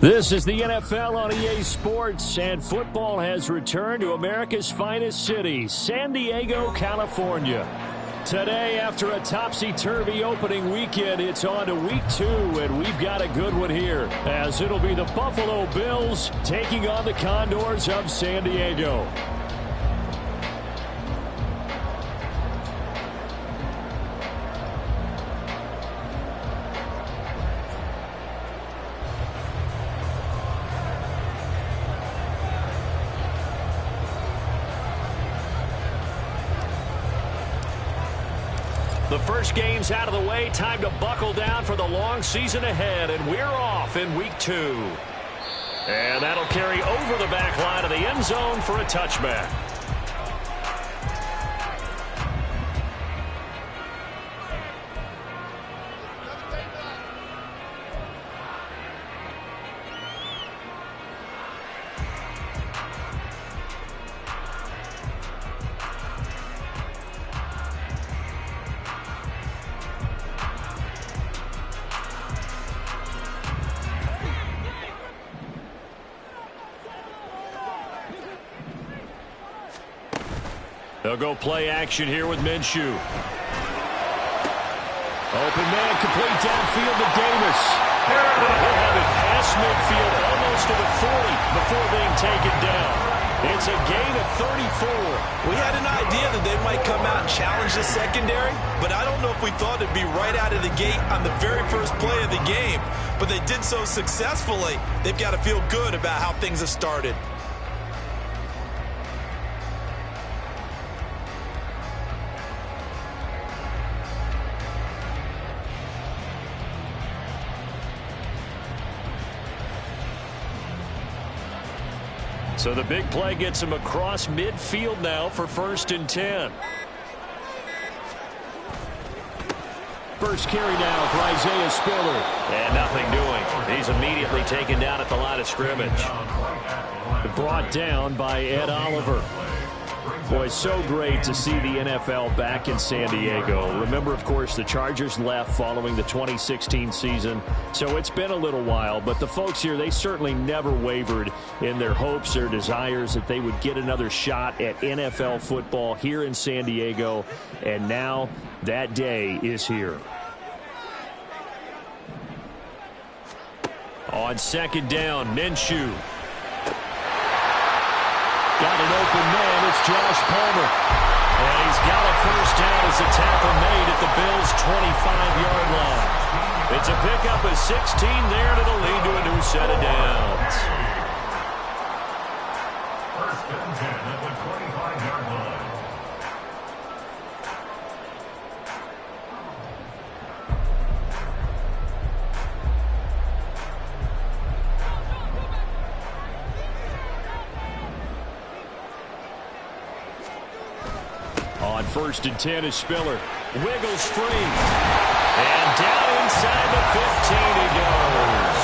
This is the NFL on EA Sports, and football has returned to America's finest city, San Diego, California. Today, after a topsy-turvy opening weekend, it's on to week 2, and we've got a good one here, as it'll be the Buffalo Bills taking on the Condors of San Diego. The first game's out of the way. Time to buckle down for the long season ahead, and we're off in week 2. And that'll carry over the back line of the end zone for a touchback. They'll go play action here with Minshew. Open man, complete downfield to Davis. He'll have it past midfield, almost to the 40 before being taken down. It's a gain of 34. We had an idea that they might come out and challenge the secondary, but I don't know if we thought it'd be right out of the gate on the very first play of the game. But they did so successfully, they've got to feel good about how things have started. So the big play gets him across midfield now for 1st and 10. First carry now for Isaiah Spiller. And nothing doing. He's immediately taken down at the line of scrimmage. Brought down by Ed Oliver. Boy, so great to see the NFL back in San Diego. Remember, of course, the Chargers left following the 2016 season, so it's been a little while. But the folks here, they certainly never wavered in their hopes or desires that they would get another shot at NFL football here in San Diego. And now that day is here. On 2nd down, Minshew. Got an open man. It's Josh Palmer. And he's got a first down as the tackle made at the Bills' 25-yard line. It's a pickup of 16 there, and it'll lead to a new set of downs. First and 10 at the 25-yard line. On 1st and 10 is Spiller. Wiggles free. And down inside the 15 he goes.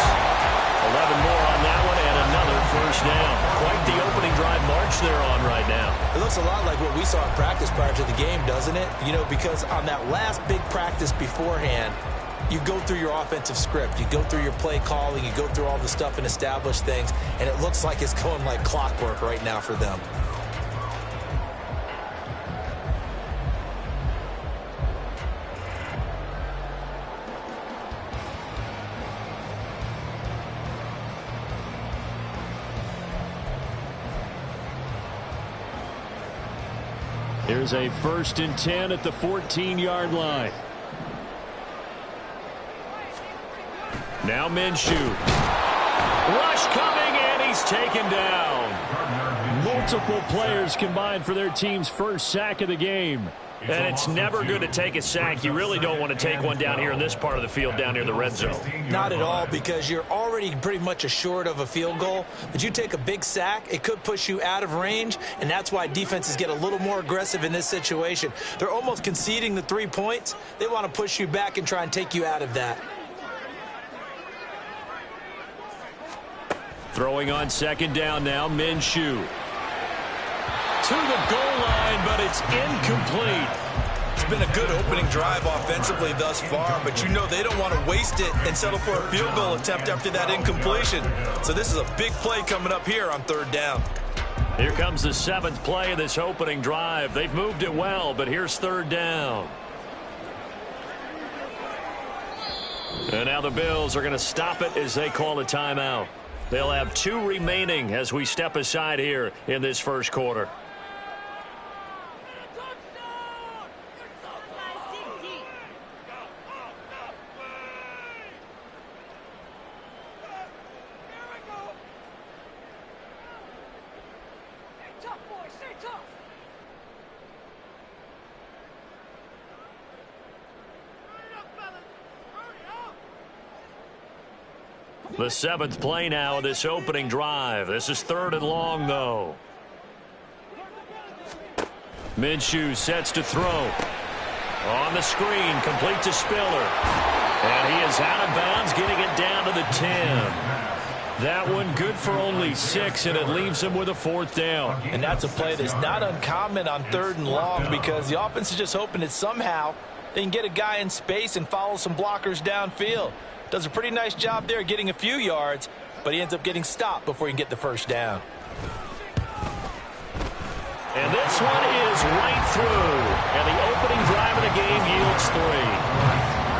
11 more on that one and another first down. Quite the opening drive march they're on right now. It looks a lot like what we saw in practice prior to the game, doesn't it? You know, because on that last big practice beforehand, you go through your offensive script. You go through your play calling. You go through all the stuff and establish things. And it looks like it's going like clockwork right now for them. Here's a 1st and 10 at the 14-yard line. Now Minshew. Rush coming, and he's taken down. Multiple players combined for their team's first sack of the game. And it's never good to take a sack. You really don't want to take one down here in this part of the field, down near the red zone. Not at all, because you're already pretty much assured of a field goal. But you take a big sack, it could push you out of range, and that's why defenses get a little more aggressive in this situation. They're almost conceding the 3 points. They want to push you back and try and take you out of that. Throwing on second down now, Minshew. To the goal line, but it's incomplete. It's been a good opening drive offensively thus far, but you know they don't want to waste it and settle for a field goal attempt after that incompletion. So this is a big play coming up here on third down. Here comes the 7th play of this opening drive. They've moved it well, but here's third down. And now the Bills are going to stop it as they call a timeout. They'll have 2 remaining as we step aside here in this first quarter. The 7th play now of this opening drive. This is 3rd and long, though. Minshew sets to throw. On the screen, complete to Spiller. And he is out of bounds, getting it down to the 10. That one good for only 6, and it leaves him with a 4th down. And that's a play that's not uncommon on 3rd and long, because the offense is just hoping that somehow they can get a guy in space and follow some blockers downfield. Does a pretty nice job there getting a few yards, but he ends up getting stopped before he can get the first down. And this one is right through. And the opening drive of the game yields 3.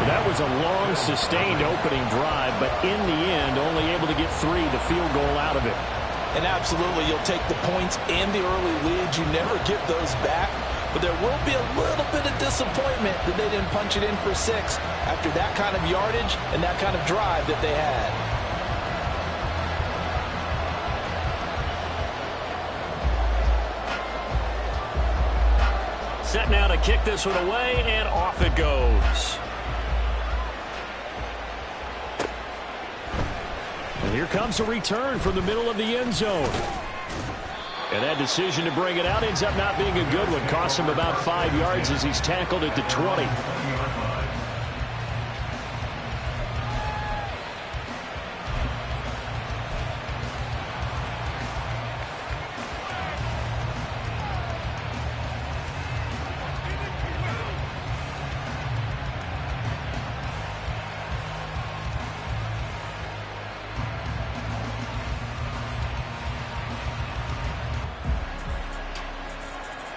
That was a long, sustained opening drive, but in the end, only able to get 3, the field goal out of it. And absolutely, you'll take the points and the early leads. You never get those back. But there will be a little bit of disappointment that they didn't punch it in for 6 after that kind of yardage and that kind of drive that they had. Set now to kick this one away, and off it goes. And here comes a return from the middle of the end zone. And that decision to bring it out ends up not being a good one. Costs him about 5 yards as he's tackled at the 20.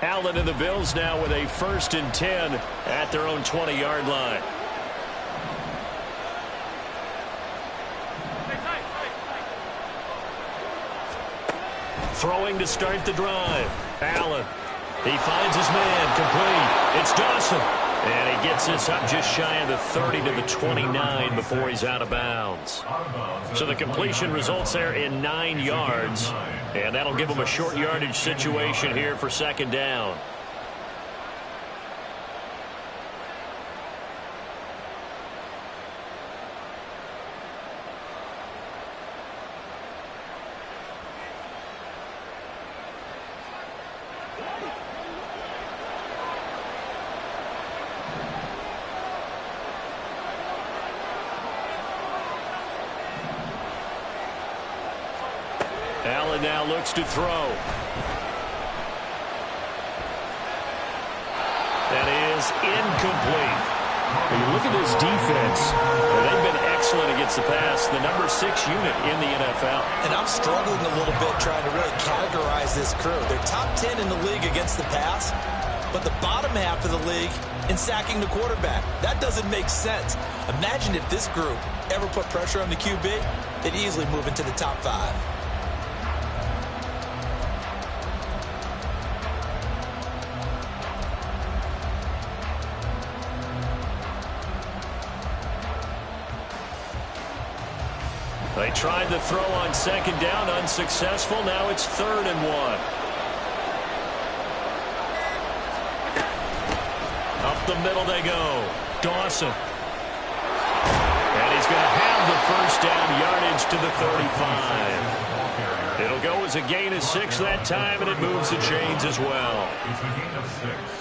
Allen and the Bills now with a 1st and 10 at their own 20-yard line. Throwing to start the drive. Allen. He finds his man. Complete. It's Dawson. And he gets this up just shy of the 30 to the 29 before he's out of bounds. So the completion results there in 9 yards. And that'll give him a short yardage situation here for 2nd down. Allen now looks to throw. That is incomplete. When you look at this defense, they've been excellent against the pass, the number 6 unit in the NFL. And I'm struggling a little bit trying to really categorize this crew. They're top 10 in the league against the pass, but the bottom half of the league in sacking the quarterback. That doesn't make sense. Imagine if this group ever put pressure on the QB, they'd easily move into the top 5. They tried the throw on 2nd down, unsuccessful. Now it's 3rd and 1. Up the middle they go. Dawson. And he's going to have the first down, yardage to the 35. It'll go as a gain of 6 that time, and it moves the chains as well.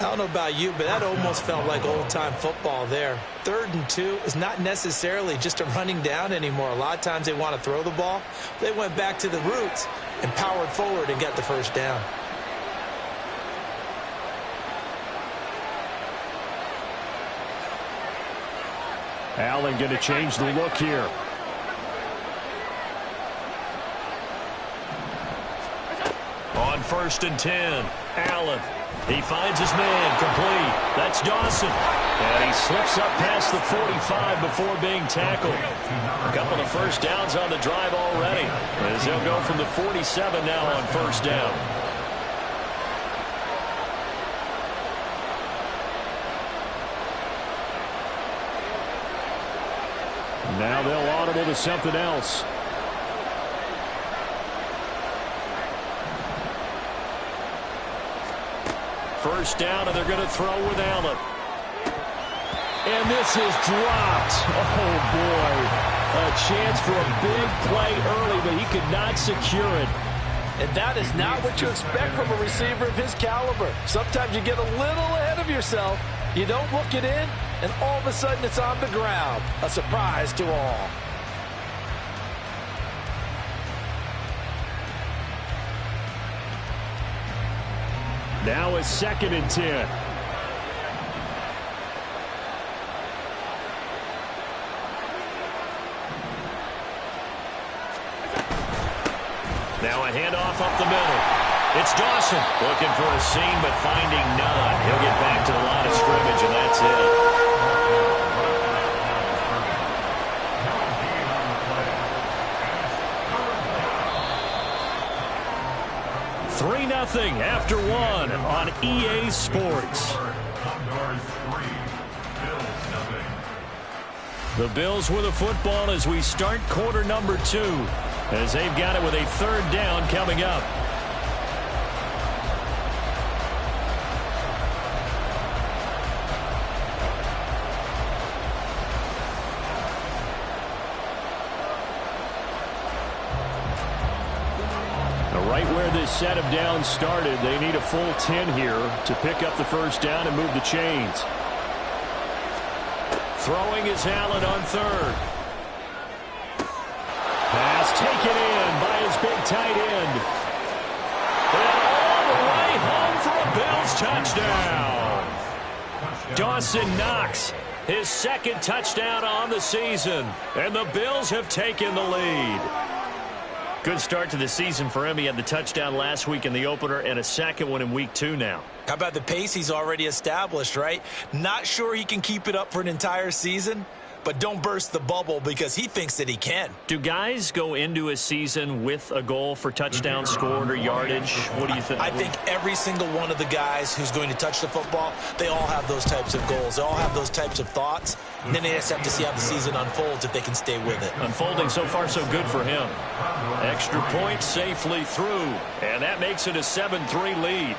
I don't know about you, but that almost felt like old-time football there. 3rd and 2 is not necessarily just a running down anymore. A lot of times they want to throw the ball. They went back to the roots and powered forward and got the first down. Allen going to change the look here. On 1st and 10, Allen. He finds his man, complete. That's Dawson. And he slips up past the 45 before being tackled. A couple of first downs on the drive already, as he'll go from the 47 now on 1st down. Now they'll audible to something else. First down, and they're going to throw with Allen. And this is dropped. Oh, boy. A chance for a big play early, but he could not secure it. And that is not what you expect from a receiver of his caliber. Sometimes you get a little ahead of yourself. You don't look it in, and all of a sudden it's on the ground. A surprise to all. Now it's 2nd and 10. Now a handoff up the middle. It's Dawson looking for a seam but finding none. He'll get back to the line of scrimmage, and that's it. 3-0 after 1 on EA Sports. The Bills with a football as we start quarter number 2, as they've got it with a 3rd down coming up. Right where this set of downs started, they need a full 10 here to pick up the first down and move the chains. Throwing is Allen on 3rd. Pass taken in by his big tight end. And all the way home for a Bills touchdown. Dawson Knox, his 2nd touchdown on the season, and the Bills have taken the lead. Good start to the season for him. He had the touchdown last week in the opener and a 2nd one in week 2 now. How about the pace he's already established, right? Not sure he can keep it up for an entire season, but don't burst the bubble because he thinks that he can. Do guys go into a season with a goal for touchdown scored or yardage? What do you think? I think every single one of the guys who's going to touch the football, they all have those types of goals. They all have those types of thoughts. And then they just have to see how the season unfolds if they can stay with it. Unfolding so far so good for him. Extra point safely through, and that makes it a 7-3 lead.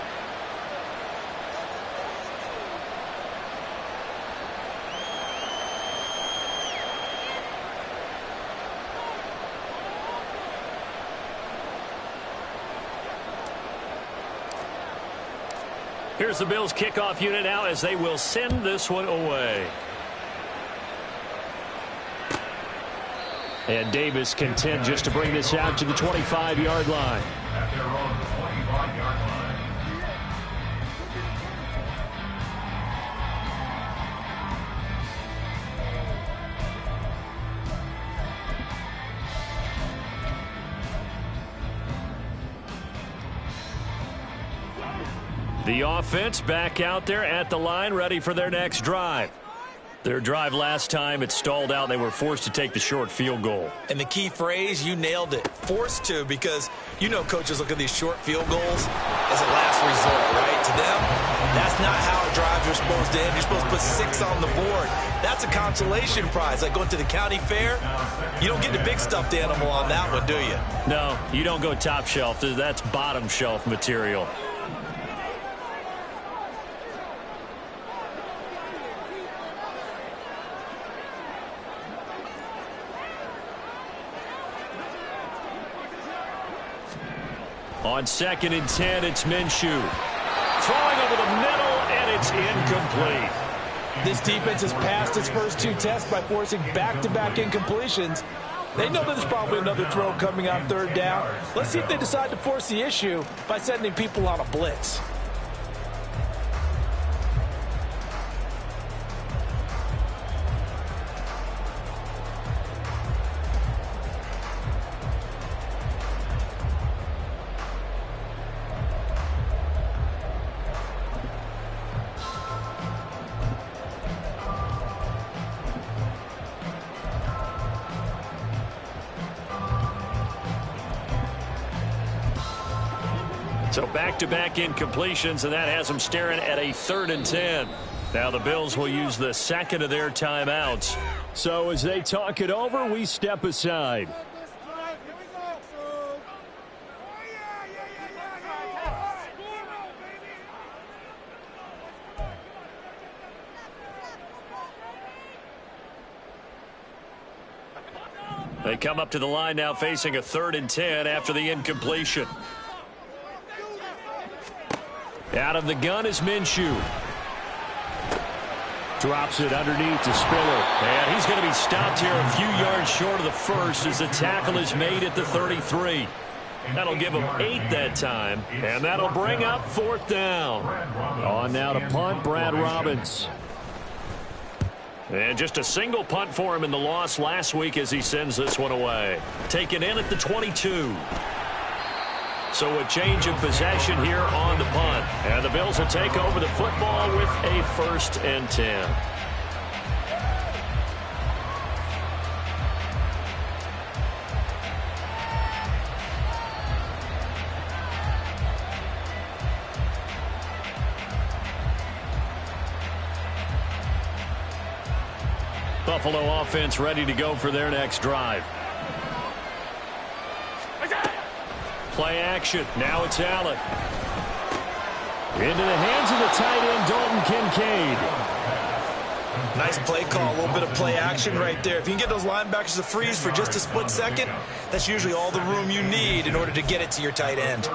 Here's the Bills kickoff unit now as they will send this one away. And Davis content just to bring this out to the 25-yard line. At their own 25-yard line. The offense back out there at the line, ready for their next drive. Their drive last time, it stalled out. They were forced to take the short field goal. And the key phrase, you nailed it, forced to, because you know coaches look at these short field goals as a last resort, right? To them, that's not how drives are supposed to end. You're supposed to put 6 on the board. That's a consolation prize, like going to the county fair. You don't get the big stuffed animal on that one, do you? No, you don't go top shelf. That's bottom shelf material. On 2nd and 10, it's Minshew. Throwing over the middle, and it's incomplete. This defense has passed its first 2 tests by forcing back-to-back incompletions. They know that there's probably another throw coming on 3rd down. Let's see if they decide to force the issue by sending people on a blitz. So back-to-back incompletions, and that has them staring at a 3rd and 10. Now the Bills will use the 2nd of their timeouts. So as they talk it over, we step aside. They come up to the line now facing a 3rd and 10 after the incompletion. Out of the gun is Minshew. Drops it underneath to Spiller. And he's going to be stopped here a few yards short of the first as the tackle is made at the 33. That'll give him 8 that time. And that'll bring up 4th down. On now to punt, Brad Robbins. And just a single punt for him in the loss last week as he sends this one away. Taken in at the 22. So a change of possession here on the punt. And the Bills will take over the football with a 1st and 10. Buffalo offense ready to go for their next drive. Play action. Now it's Allen. Into the hands of the tight end, Dalton Kincaid. Nice play call. A little bit of play action right there. If you can get those linebackers to freeze for just a split second, that's usually all the room you need in order to get it to your tight end.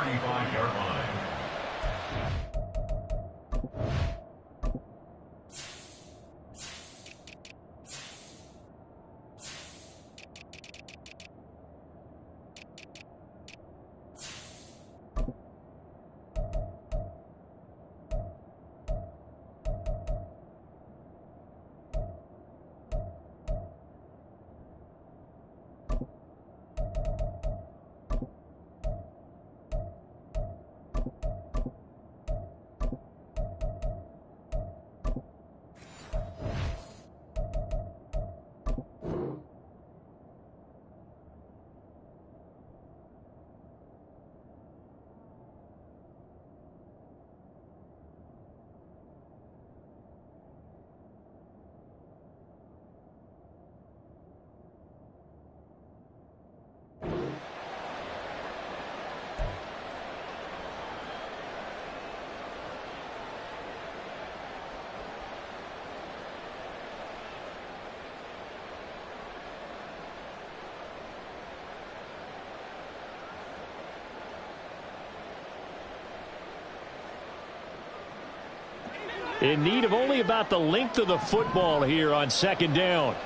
In need of only about the length of the football here on 2nd down.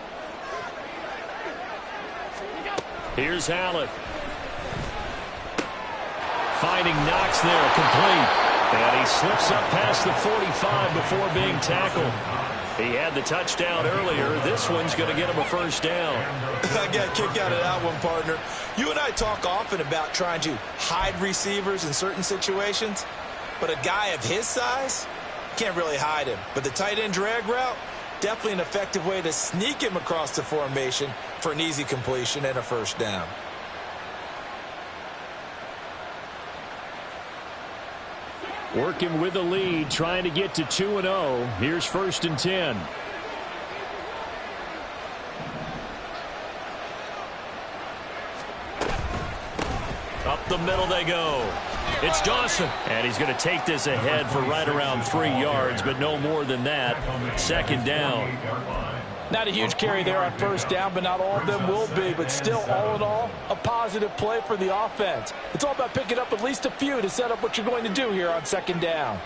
Here's Allen. Finding Knox there, complete. And he slips up past the 45 before being tackled. He had the touchdown earlier. This one's going to get him a 1st down. I got a kick out of that one, partner. You and I talk often about trying to hide receivers in certain situations, but a guy of his size can't really hide him. But the tight end drag route, definitely an effective way to sneak him across the formation for an easy completion and a 1st down. Working with the lead, trying to get to 2-0. Here's 1st and 10. Up the middle they go. It's Dawson. And he's going to take this ahead for right around 3 yards, but no more than that. 2nd down. Not a huge carry there on first down, but not all of them will be. But still, all in all, a positive play for the offense. It's all about picking up at least a few to set up what you're going to do here on second down.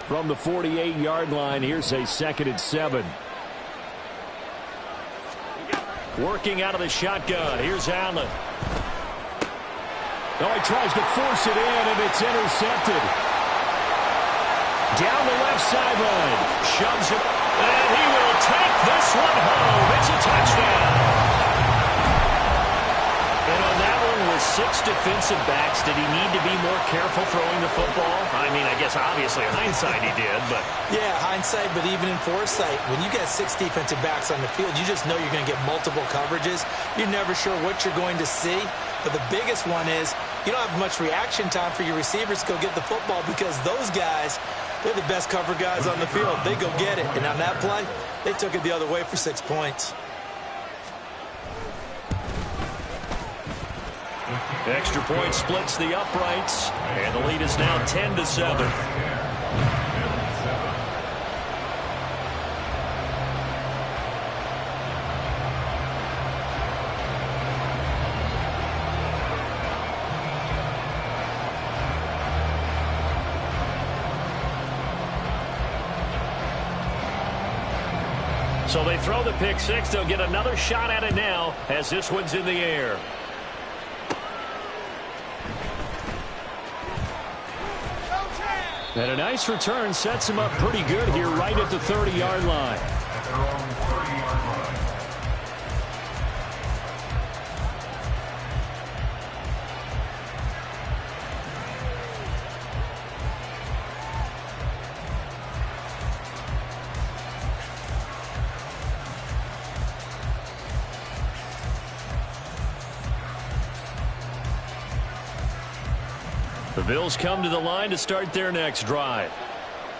From the 48-yard line, here's a 2nd and 7. Working out of the shotgun. Here's Allen. Oh, he tries to force it in, and it's intercepted. Down the left sideline. Shoves it. And he will take this one home. It's a touchdown. And on that one with 6 defensive backs, did he need to be more careful throwing the football? I mean, I guess obviously in hindsight he did, but... Yeah, hindsight, but even in foresight, when you got 6 defensive backs on the field, you just know you're going to get multiple coverages. You're never sure what you're going to see. But the biggest one is you don't have much reaction time for your receivers to go get the football because those guys, they're the best cover guys on the field. They go get it. And on that play, they took it the other way for 6 points. Extra point splits the uprights, and the lead is now 10-7. So they throw the pick six. They'll get another shot at it now as this one's in the air. And a nice return sets him up pretty good here right at the 30-yard line. At their own 30-yard line. The Bills come to the line to start their next drive.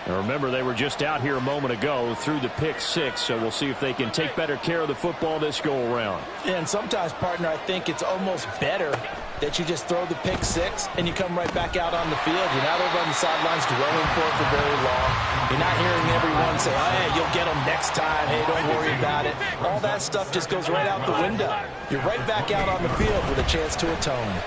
And remember, they were just out here a moment ago through the pick six, so we'll see if they can take better care of the football this go-around. Yeah, and sometimes, partner, I think it's almost better that you just throw the pick six and you come right back out on the field. You're not over on the sidelines dwelling for it for very long. You're not hearing everyone say, oh, hey, you'll get them next time. Hey, don't worry about it. All that stuff just goes right out the window. You're right back out on the field with a chance to atone.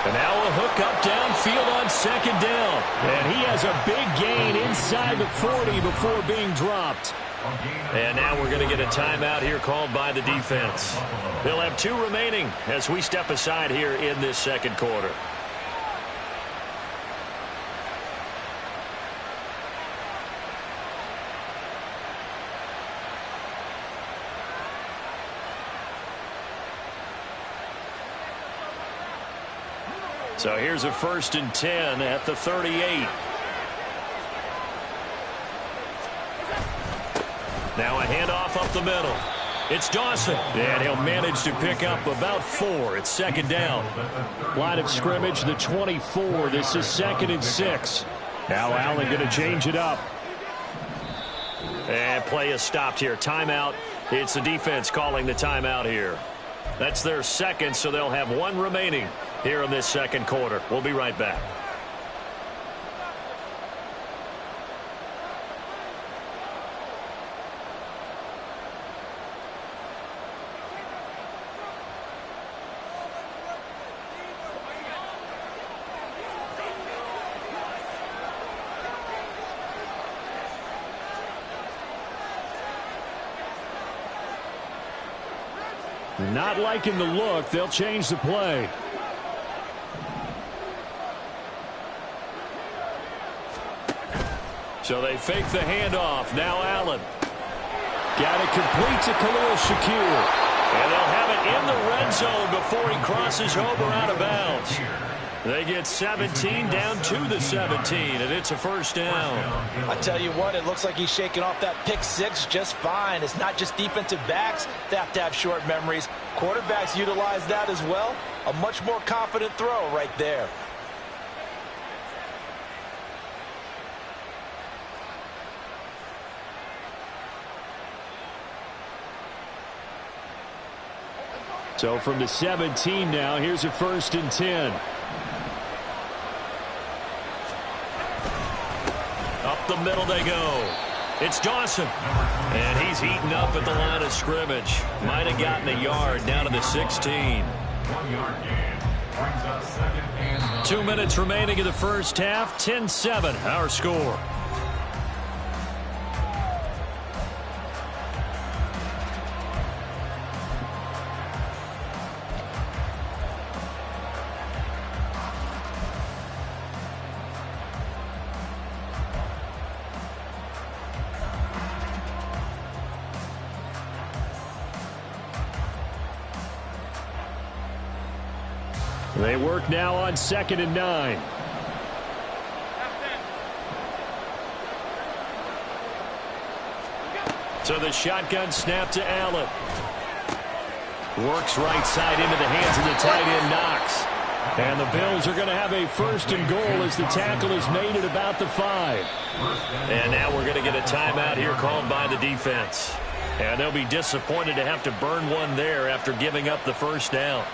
And now a hook up downfield on second down. And he has a big gain inside the 40 before being dropped. And now we're going to get a timeout here called by the defense. They'll have 2 remaining as we step aside here in this second quarter. So here's a 1st and 10 at the 38. Now a handoff up the middle. It's Dawson. And he'll manage to pick up about 4. It's second down. Line of scrimmage, the 24. This is 2nd and 6. Now Allen going to change it up. And play is stopped here. Timeout. It's the defense calling the timeout here. That's their second, so they'll have 1 remaining here in this second quarter. We'll be right back. Not liking the look. They'll change the play. So they fake the handoff. Now Allen. Got it complete to Khalil Shakir. And they'll have it in the red zone before he crosses over out of bounds. They get 17 down to the 17, and it's a first down. I tell you what, it looks like he's shaking off that pick six just fine. It's not just defensive backs that have to have short memories. Quarterbacks utilize that as well. A much more confident throw right there. So from the 17 now, here's a 1st and 10. Up the middle they go. It's Dawson. And he's eaten up at the line of scrimmage. Might have gotten a yard down to the 16. 1 yard gain. Brings up 2nd and goal. 2 minutes remaining in the first half. 10-7 our score. They work now on 2nd and 9. So the shotgun snap to Allen. Works right side into the hands of the tight end Knox. And the Bills are going to have a 1st and goal as the tackle is made at about the 5. And now we're going to get a timeout here called by the defense. And they'll be disappointed to have to burn one there after giving up the first down.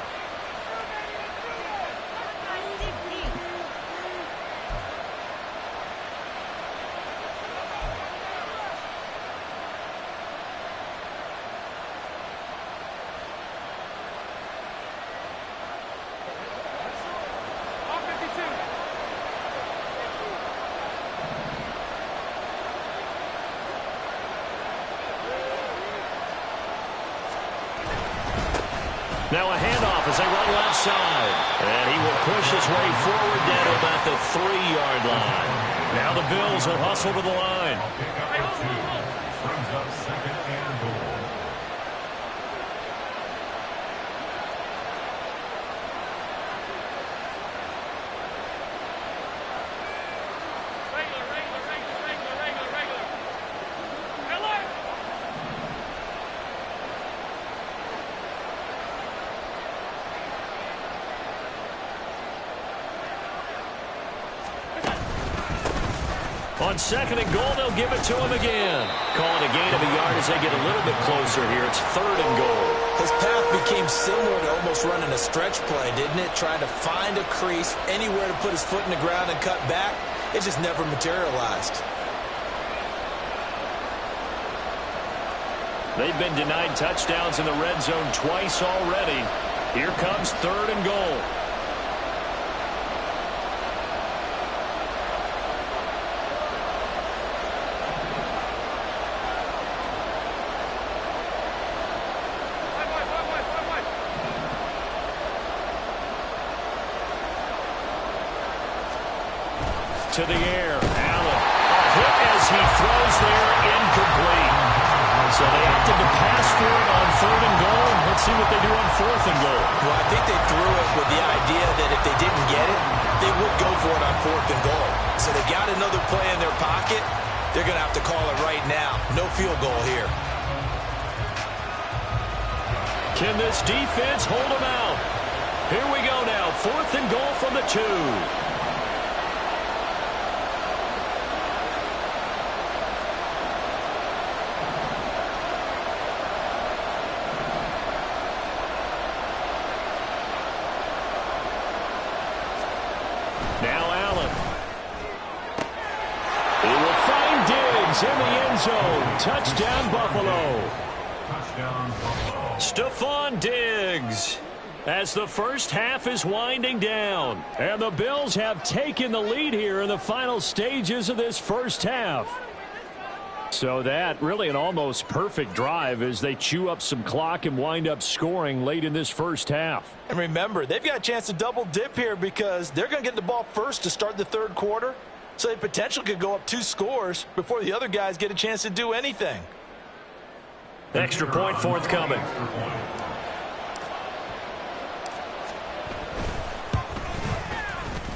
Now a handoff as they run left side. And he will push his way forward down to about the 3-yard line. Now the Bills will hustle to the line. Brings up 2nd and goal. On 2nd and goal, they'll give it to him again. Calling a gain of a yard as they get a little bit closer here. It's 3rd and goal. His path became similar to almost running a stretch play, didn't it? Trying to find a crease, anywhere to put his foot in the ground and cut back. It just never materialized. They've been denied touchdowns in the red zone twice already. Here comes 3rd and goal. To the air, Allen. A hit as he throws there, incomplete. So they opted to pass for it on 3rd and goal. Let's see what they do on 4th and goal. Well, I think they threw it with the idea that if they didn't get it, they would go for it on 4th and goal. So they got another play in their pocket. They're going to have to call it right now. No field goal here. Can this defense hold them out? Here we go now. 4th and goal from the 2. Now Allen. He will find Diggs in the end zone. Touchdown, Buffalo. Touchdown, Buffalo. Stephon Diggs. As the first half is winding down. And the Bills have taken the lead here in the final stages of this first half. So that really an almost perfect drive as they chew up some clock and wind up scoring late in this first half. And remember, they've got a chance to double dip here because they're going to get the ball first to start the 3rd quarter. So they potentially could go up 2 scores before the other guys get a chance to do anything. Extra point forthcoming.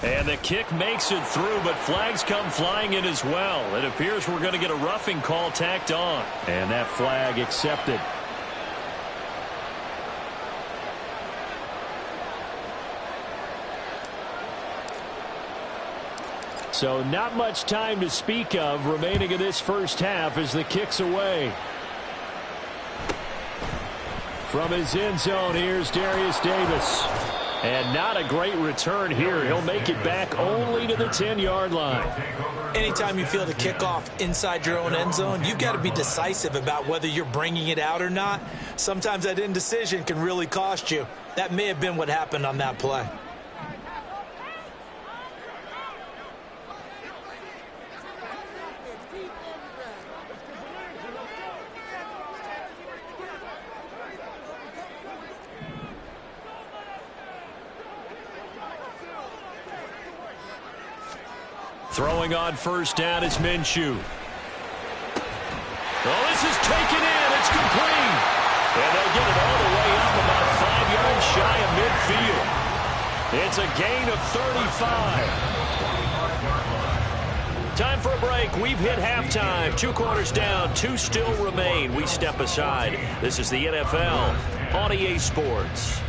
And the kick makes it through, but flags come flying in as well. It appears we're going to get a roughing call tacked on. And that flag accepted. So not much time to speak of remaining in this first half as the kick's away. From his end zone, here's Darius Davis. And not a great return here. He'll make it back only to the 10-yard line. Anytime you feel the kickoff inside your own end zone, you've got to be decisive about whether you're bringing it out or not. Sometimes that indecision can really cost you. That may have been what happened on that play. Throwing on first down is Minshew. Oh, this is taken in. It's complete. And they'll get it all the way up about 5 yards shy of midfield. It's a gain of 35. Time for a break. We've hit halftime. 2 quarters down. 2 still remain. We step aside. This is the NFL on EA Sports.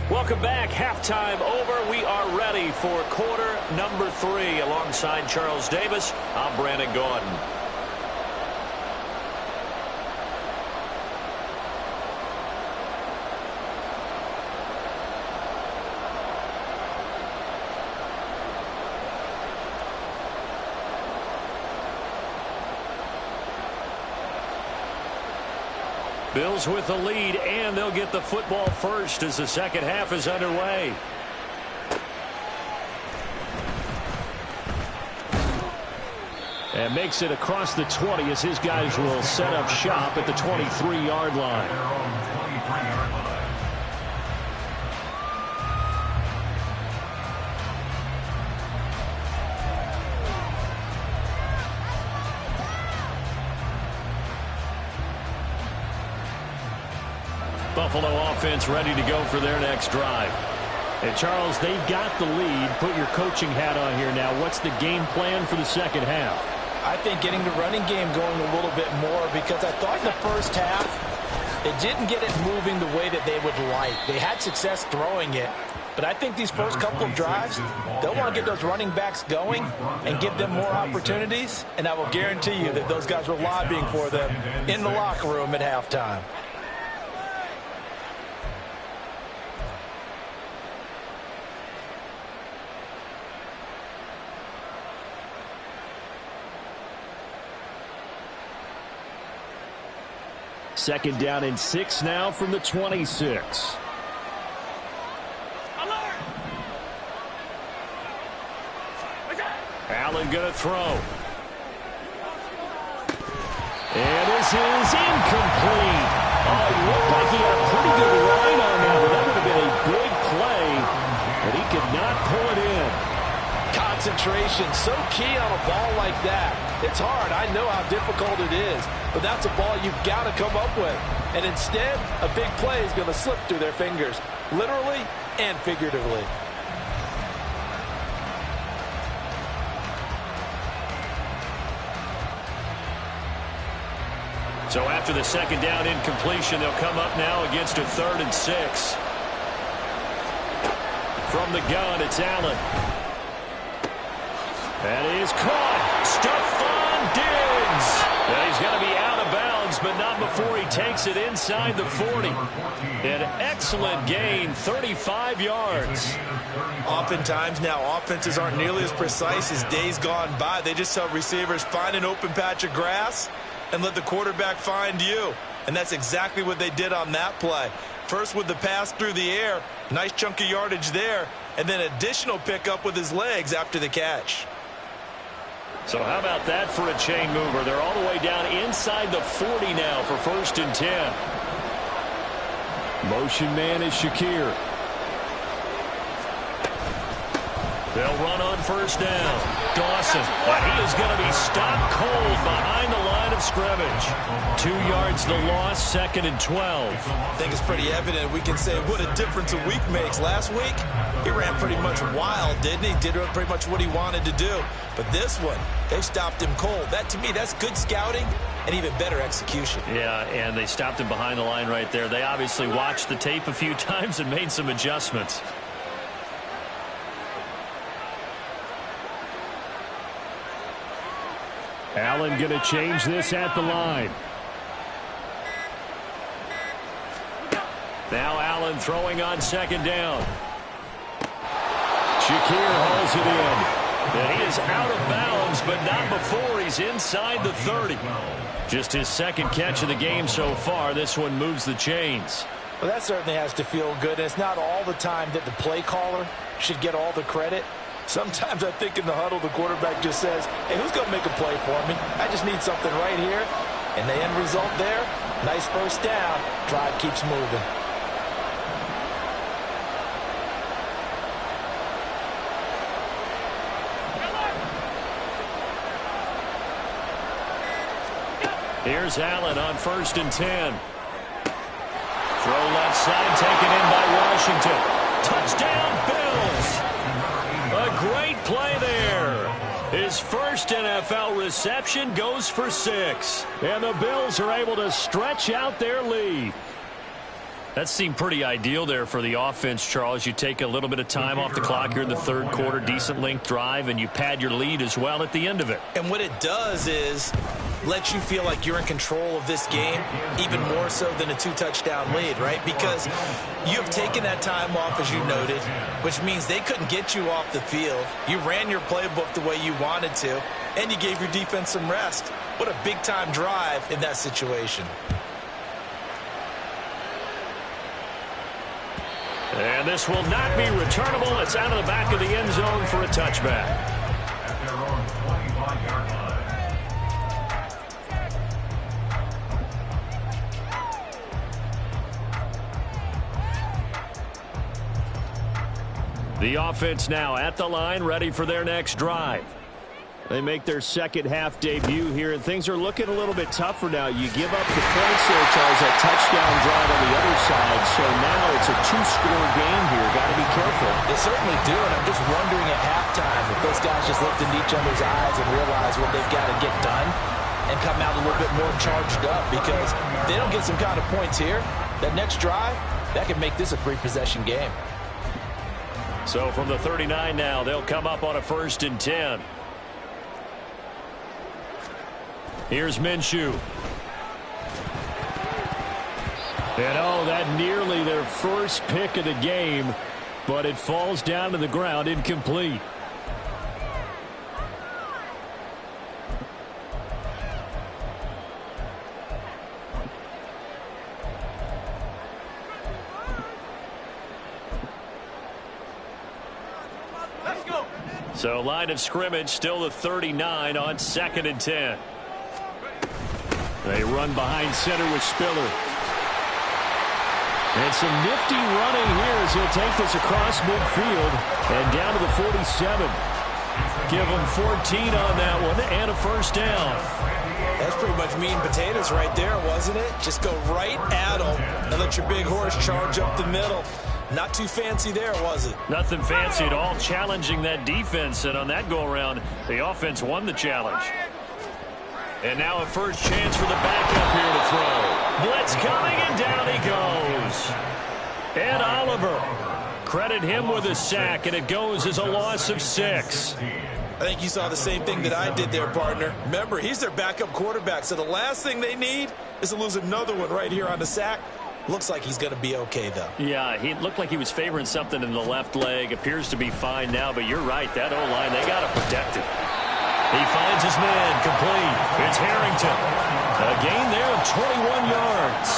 Welcome back. Halftime over. We are ready for quarter number 3. Alongside Charles Davis, I'm Brandon Gordon. Bills with the lead, and they'll get the football first as the second half is underway. And makes it across the 20 as his guys will set up shop at the 23-yard line. Buffalo offense ready to go for their next drive. And Charles, they've got the lead. Put your coaching hat on here now. What's the game plan for the second half? I think getting the running game going a little bit more, because I thought in the first half they didn't get it moving the way that they would like. They had success throwing it, but I think these first couple of drives, they'll want to get those running backs going and give them more opportunities, and I will guarantee you that those guys were lobbying for them in the locker room at halftime. Second down and 6 now from the 26. Allen going to throw. And this is incomplete. Oh, it looked like he had a pretty good line on that, but that would have been a big play, but he could not pull it in. Concentration, so key on a ball like that. It's hard. I know how difficult it is, but that's a ball you've got to come up with. And instead, a big play is going to slip through their fingers, literally and figuratively. So after the second down incompletion, they'll come up now against a 3rd and 6. From the gun, it's Allen. That is caught. Stephon Diggs. And he's going to be out of bounds, but not before he takes it inside the 40. An excellent gain, 35 yards. Oftentimes now, offenses aren't nearly as precise as days gone by. They just tell receivers, find an open patch of grass and let the quarterback find you. And that's exactly what they did on that play. First with the pass through the air, nice chunk of yardage there, and then additional pickup with his legs after the catch. So how about that for a chain mover? They're all the way down inside the 40 now for 1st and 10. Motion man is Shakir. They'll run on first down. Dawson. And he is going to be stopped cold behind the line of scrimmage. scrimmage. 2 yards the loss, 2nd and 12. I think it's pretty evident. We can say what a difference a week makes. Last week, he ran pretty much wild, didn't he? Did pretty much what he wanted to do. But this one, they stopped him cold. That, to me, that's good scouting and even better execution. Yeah, and they stopped him behind the line right there. They obviously watched the tape a few times and made some adjustments. Allen going to change this at the line. Now Allen throwing on 2nd down. Shakir hauls it in. And he is out of bounds, but not before he's inside the 30. Just his 2nd catch of the game so far. This one moves the chains. Well, that certainly has to feel good. It's not all the time that the play caller should get all the credit. Sometimes I think in the huddle, the quarterback just says, hey, who's going to make a play for me? I just need something right here. And the end result there, nice first down. Drive keeps moving. Here's Allen on 1st and 10. Throw left side, taken in by Washington. Touchdown, Bills! A great play there. His first NFL reception goes for 6. And the Bills are able to stretch out their lead. That seemed pretty ideal there for the offense, Charles. You take a little bit of time off the clock here in the 3rd quarter, decent length drive, and you pad your lead as well at the end of it. And what it does is let you feel like you're in control of this game, even more so than a 2-touchdown lead, right? Because you have taken that time off, as you noted, which means they couldn't get you off the field. You ran your playbook the way you wanted to, and you gave your defense some rest. What a big-time drive in that situation. And this will not be returnable. It's out of the back of the end zone for a touchback. At their own 25-yard line. The offense now at the line, ready for their next drive. They make their 2nd half debut here, and things are looking a little bit tougher now. You give up the points there, Charles, that touchdown drive on the other side. So now it's a 2-score game here. Got to be careful. They certainly do, and I'm just wondering at halftime if those guys just looked into each other's eyes and realize what they've got to get done and come out a little bit more charged up, because if they don't get some kind of points here, that next drive, that could make this a 3-possession game. So from the 39 now, they'll come up on a 1st and 10. Here's Minshew. And oh, that nearly their first pick of the game, but it falls down to the ground incomplete. So line of scrimmage still the 39 on 2nd and 10. They run behind center with Spiller. And some nifty running here as he'll take this across midfield and down to the 47. Give him 14 on that one and a 1st down. That's pretty much meat and potatoes right there, wasn't it? Just go right at them and let your big horse charge up the middle. Not too fancy there, was it? Nothing fancy at all, challenging that defense. And on that go-around, the offense won the challenge. And now a first chance for the backup here to throw. Blitz coming, and down he goes. Ed Oliver. Credit him with a sack, and it goes as a loss of 6. I think you saw the same thing that I did there, partner. Remember, he's their backup quarterback, so the last thing they need is to lose another one right here on the sack. Looks like he's going to be okay, though. Yeah, he looked like he was favoring something in the left leg. Appears to be fine now, but you're right. That O-line, they got to protect it. He finds his man, complete. It's Harrington. A gain there of 21 yards.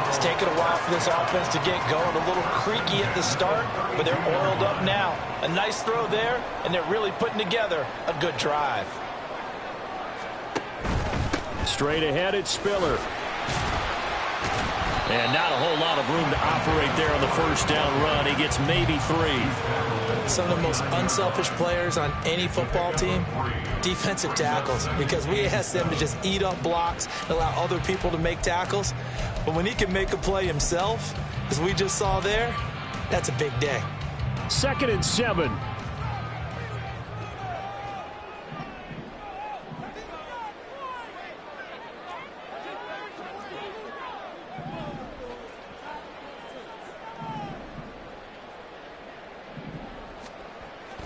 It's taken a while for this offense to get going. A little creaky at the start, but they're oiled up now. A nice throw there, and they're really putting together a good drive. Straight ahead, it's Spiller. And not a whole lot of room to operate there on the first down run. He gets maybe 3. Some of the most unselfish players on any football team, defensive tackles, because we ask them to just eat up blocks and allow other people to make tackles. But when he can make a play himself, as we just saw there, that's a big day. 2nd and 7.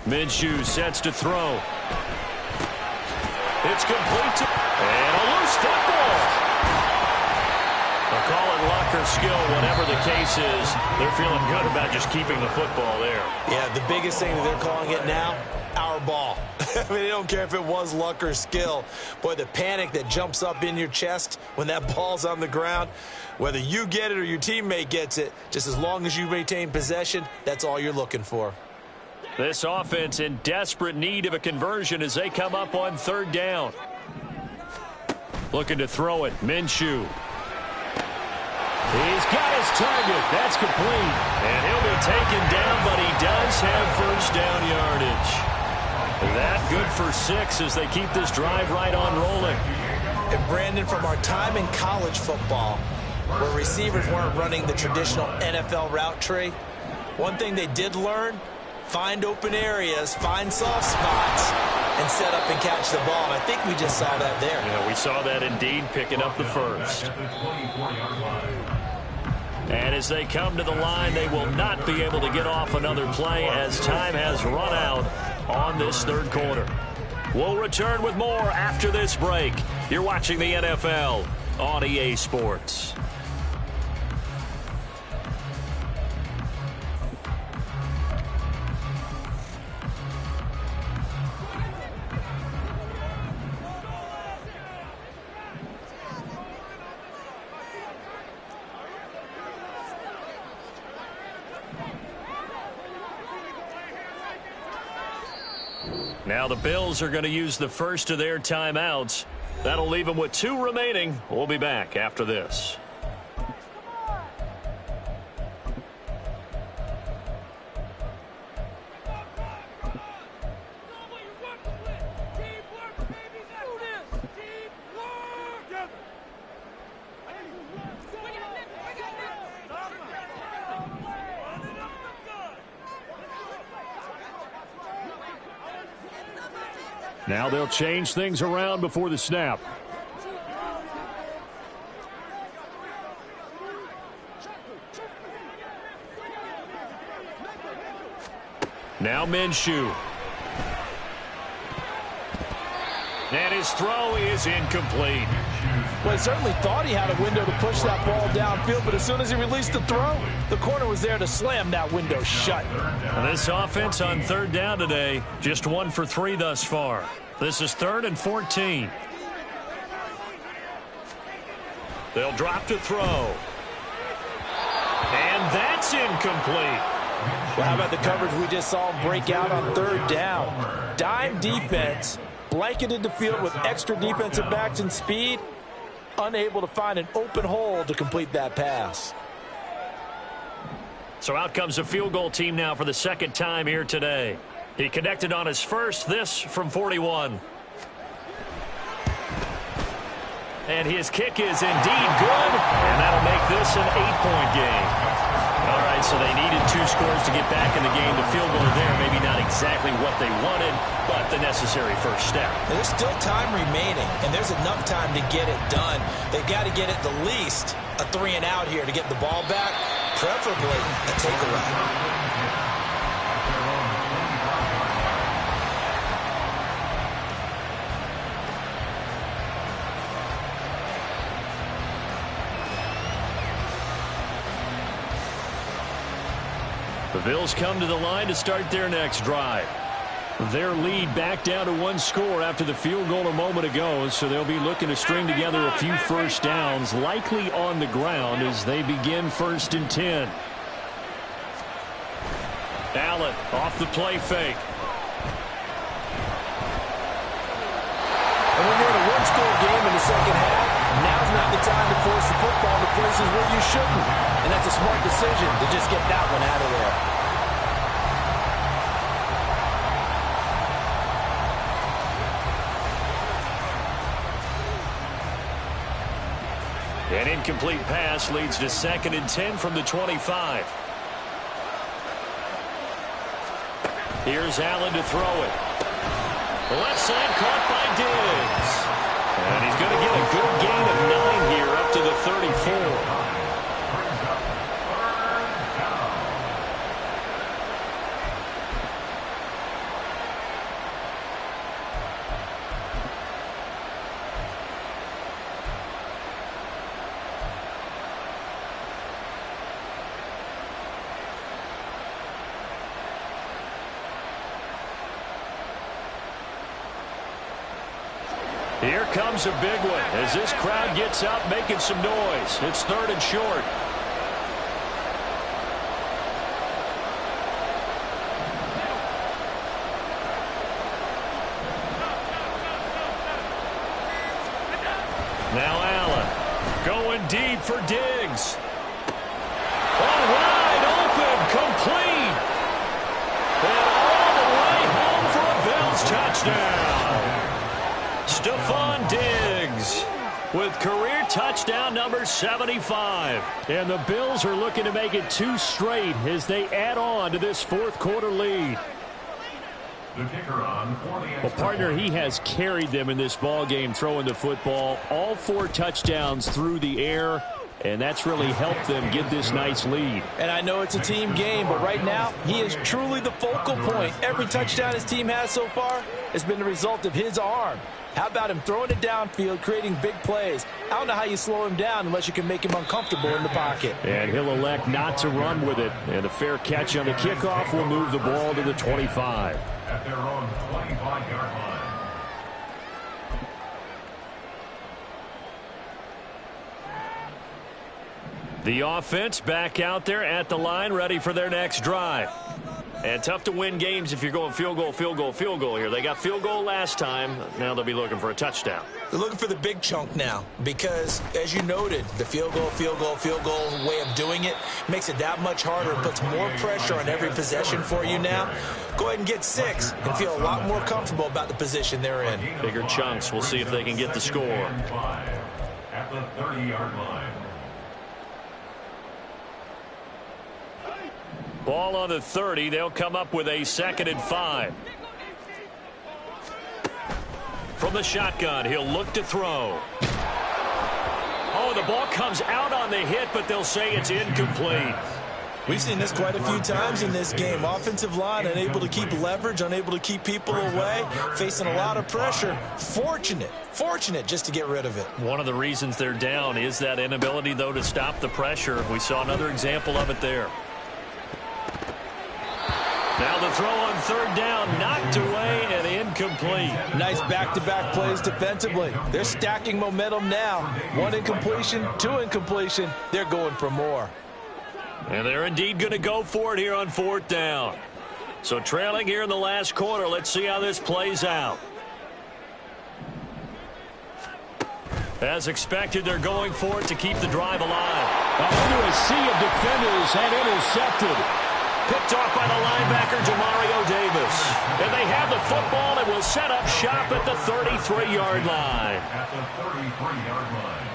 Minshew sets to throw. It's complete to... And a loose football. They'll call it luck or skill, whatever the case is. They're feeling good about just keeping the football there. Yeah, the biggest thing that they're calling it now, our ball. I mean, they don't care if it was luck or skill. Boy, the panic that jumps up in your chest when that ball's on the ground, whether you get it or your teammate gets it, just as long as you maintain possession, that's all you're looking for. This offense in desperate need of a conversion as they come up on 3rd down. Looking to throw it. Minshew. He's got his target. That's complete. And he'll be taken down, but he does have first down yardage. That good for 6 as they keep this drive right on rolling. And Brandon, from our time in college football, where receivers weren't running the traditional NFL route tree, one thing they did learn, find open areas, find soft spots, and set up and catch the ball. And I think we just saw that there. Yeah, we saw that indeed, picking up the first. And as they come to the line, they will not be able to get off another play as time has run out on this 3rd quarter. We'll return with more after this break. You're watching the NFL on EA Sports. Now the Bills are going to use the first of their timeouts. That'll leave them with 2 remaining. We'll be back after this. Now they'll change things around before the snap. Now Minshew. And his throw is incomplete. Well, he certainly thought he had a window to push that ball downfield, but as soon as he released the throw, the corner was there to slam that window shut. And this offense on 3rd down today, just 1 for 3 thus far. This is 3rd and 14. They'll drop to throw. And that's incomplete. Well, how about the coverage we just saw him break out on 3rd down? Dime defense, blanketed the field with extra defensive backs and speed, unable to find an open hole to complete that pass. So out comes a field goal team now for the 2nd time here today. He connected on his first, this from 41. And his kick is indeed good, and that'll make this an 8-point game. All right, so they needed 2 scores to get back in the game. The field goal there, maybe not exactly what they wanted, but the necessary first step. There's still time remaining, and there's enough time to get it done. They've got to get at the least a 3 and out here to get the ball back, preferably a takeaway. The Bills come to the line to start their next drive. Their lead back down to 1 score after the field goal a moment ago, so they'll be looking to string together a few first downs, likely on the ground as they begin 1st and 10. Allen off the play fake. And when you're in a 1-score game in the second half, now's is not the time to force the football to places where you shouldn't. And that's a smart decision to just get that one out of there. An incomplete pass leads to 2nd and 10 from the 25. Here's Allen to throw it. Left side caught by Diggs. And he's going to get a good gain of 9 here up to the 34. Here comes a big one as this crowd gets up making some noise. It's 3rd and short. Now Allen going deep for Diggs. Oh, wide open, complete. And all the way home for a Bills touchdown. Stephon Diggs with career touchdown number 75. And the Bills are looking to make it 2 straight as they add on to this 4th quarter lead. The kicker on for the Well, partner, he has carried them in this ball game throwing the football. All 4 touchdowns through the air, and that's really helped them get this nice lead. And I know it's a team game, but right now, he is truly the focal point. Every touchdown his team has so far has been the result of his arm. How about him throwing it downfield, creating big plays? I don't know how you slow him down unless you can make him uncomfortable in the pocket. And he'll elect not to run with it. And a fair catch on the kickoff will move the ball to the 25. at their own 25-yard line. The offense back out there at the line, ready for their next drive. And tough to win games if you're going field goal, field goal, field goal here. They got field goal last time. Now they'll be looking for a touchdown. They're looking for the big chunk now because, as you noted, the field goal, field goal, field goal way of doing it makes it that much harder. It puts more pressure on every possession for you now. Go ahead and get 6 and feel a lot more comfortable about the position they're in. Bigger chunks. We'll see if they can get the score. At the 30-yard line. Ball on the 30. They'll come up with a 2nd and 5. From the shotgun, he'll look to throw. Oh, the ball comes out on the hit, but they'll say it's incomplete. We've seen this quite a few times in this game. Offensive line unable to keep leverage, unable to keep people away, facing a lot of pressure. Fortunate just to get rid of it. One of the reasons they're down is that inability, though, to stop the pressure. We saw another example of it there. Now the throw on 3rd down, knocked away and incomplete. Nice back-to-back plays defensively. They're stacking momentum now. 1 incompletion, 2 incompletion. They're going for more. And they're indeed going to go for it here on 4th down. So trailing here in the last quarter, let's see how this plays out. As expected, they're going for it to keep the drive alive. Into a sea of defenders and intercepted. Picked off by the linebacker, Demario Davis. And they have the football and will set up shop at the 33-yard line. At the 33-yard line.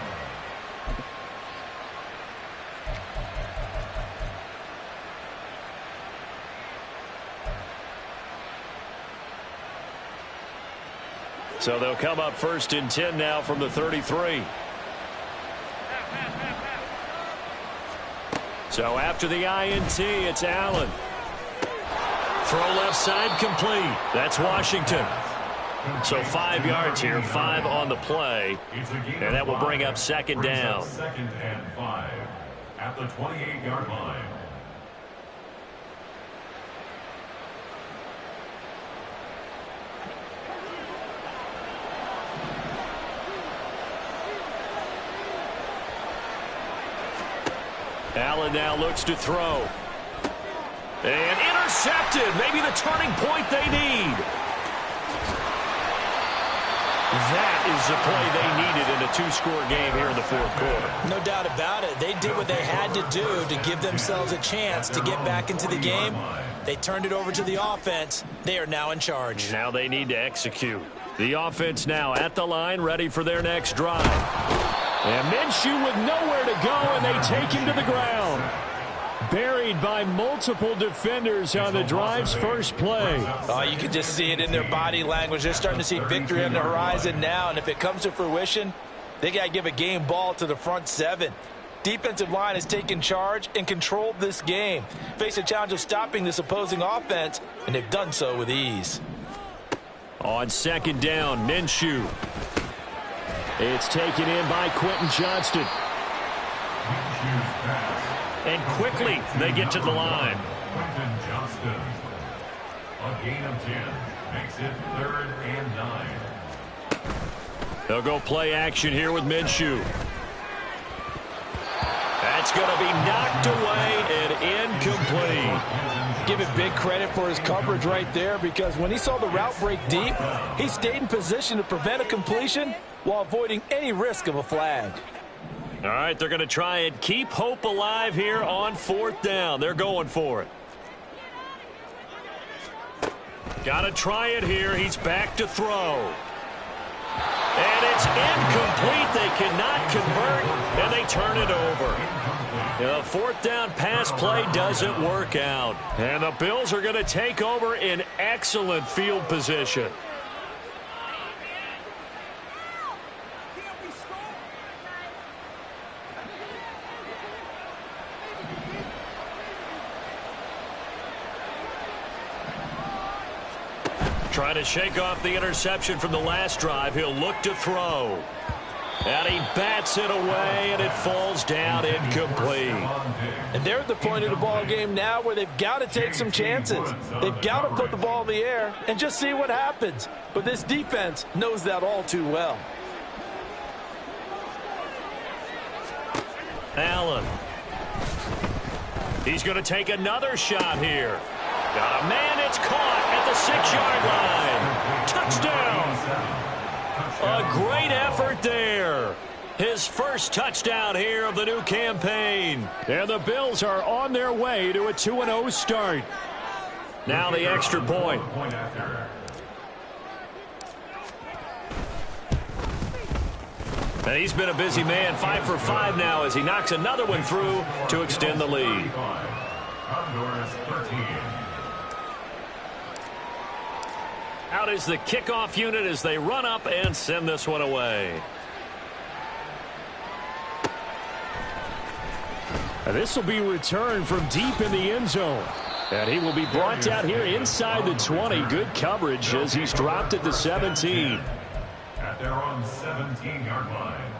So they'll come up 1st and 10 now from the 33. So after the INT, it's Allen. Throw left side complete. That's Washington. So 5 yards here, 5 on the play. And that will bring up 2nd down. 2nd and 5 at the 28-yard line. Allen now looks to throw. And intercepted. Maybe the turning point they need. That is the play they needed in a two-score game here in the fourth quarter. No doubt about it. They did what they had to do to give themselves a chance to get back into the game. They turned it over to the offense. They are now in charge. Now they need to execute. The offense now at the line, ready for their next drive. And Minshew with nowhere to go, and they take him to the ground. Buried by multiple defenders on the drive's first play. Oh, you can just see it in their body language. They're starting to see victory on the horizon now, and if it comes to fruition, they got to give a game ball to the front seven. Defensive line has taken charge and controlled this game. Face a challenge of stopping this opposing offense, and they've done so with ease. On second down, Minshew. It's taken in by Quentin Johnston. And quickly, they get to the line. Quentin Johnston. A gain of 10 makes it 3rd and 9. They'll go play action here with Minshew. That's going to be knocked away and incomplete. Give it big credit for his coverage right there, because when he saw the route break deep, he stayed in position to prevent a completion while avoiding any risk of a flag. All right, they're going to try and keep hope alive here on 4th down. They're going for it. Got to try it here. He's back to throw. And it's incomplete. They cannot convert, and they turn it over. The 4th down pass play doesn't work out. And the Bills are going to take over in excellent field position. Trying to shake off the interception from the last drive. He'll look to throw. And he bats it away, and it falls down incomplete. And they're at the point of the ball game now where they've got to take some chances. They've got to put the ball in the air and just see what happens. But this defense knows that all too well. Allen. He's going to take another shot here. Got a man, it's caught at the 6-yard line. Touchdown. A great effort there. His first touchdown here of the new campaign. And the Bills are on their way to a 2-0 start. Now the extra point. And he's been a busy man, 5 for 5 now as he knocks another one through to extend the lead. Out is the kickoff unit as they run up and send this one away. And this will be returned from deep in the end zone. And he will be brought down here inside the 20. Good coverage as he's dropped at the 17. At their own 17-yard line.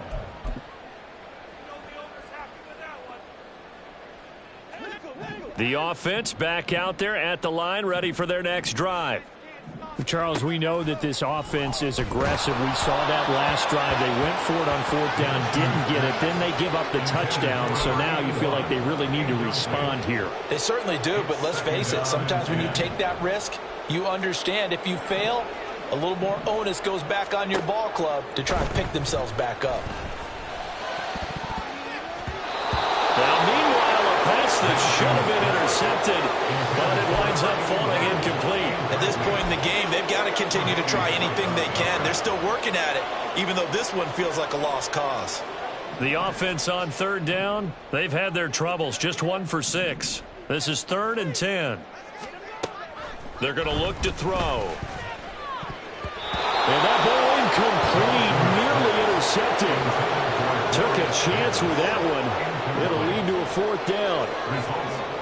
The offense back out there at the line, ready for their next drive. Charles, we know that this offense is aggressive. We saw that last drive. They went for it on 4th down, didn't get it. Then they give up the touchdown. So now you feel like they really need to respond here. They certainly do, but let's face it, sometimes when you take that risk, you understand if you fail, a little more onus goes back on your ball club to try and pick themselves back up. Now, meanwhile, a pass that should have been intercepted, but it winds up falling incomplete. At this point in the game, they've got to continue to try anything they can. They're still working at it, even though this one feels like a lost cause. The offense on 3rd down, they've had their troubles, just 1 for 6. This is 3rd and 10. They're going to look to throw. And that ball incomplete, nearly intercepted. Took a chance with that one. It'll lead to a 4th down.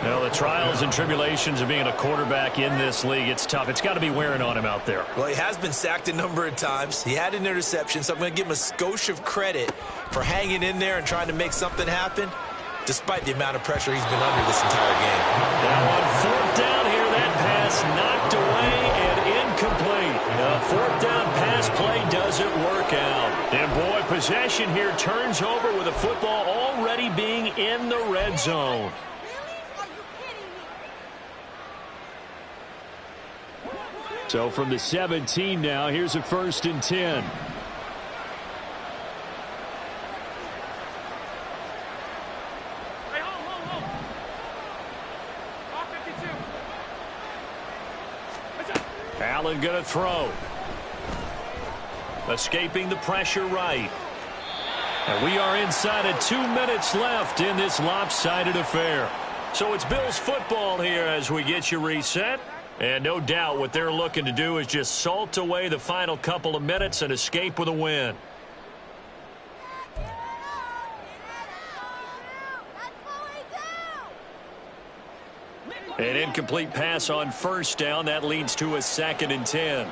Now, the trials and tribulations of being a quarterback in this league, it's tough. It's got to be wearing on him out there. Well, he has been sacked a number of times. He had an interception, so I'm going to give him a skosh of credit for hanging in there and trying to make something happen, despite the amount of pressure he's been under this entire game. Now, on 4th down here, that pass knocked away and incomplete. The 4th down pass play doesn't work out. And, boy, possession here turns over with the football already being in the red zone. So from the 17 now, here's a 1st and 10. Allen going to throw. Escaping the pressure right. And we are inside of 2 minutes left in this lopsided affair. So it's Bills football here as we get you reset. And no doubt what they're looking to do is just salt away the final couple of minutes and escape with a win. An incomplete pass on first down. That leads to a 2nd and 10.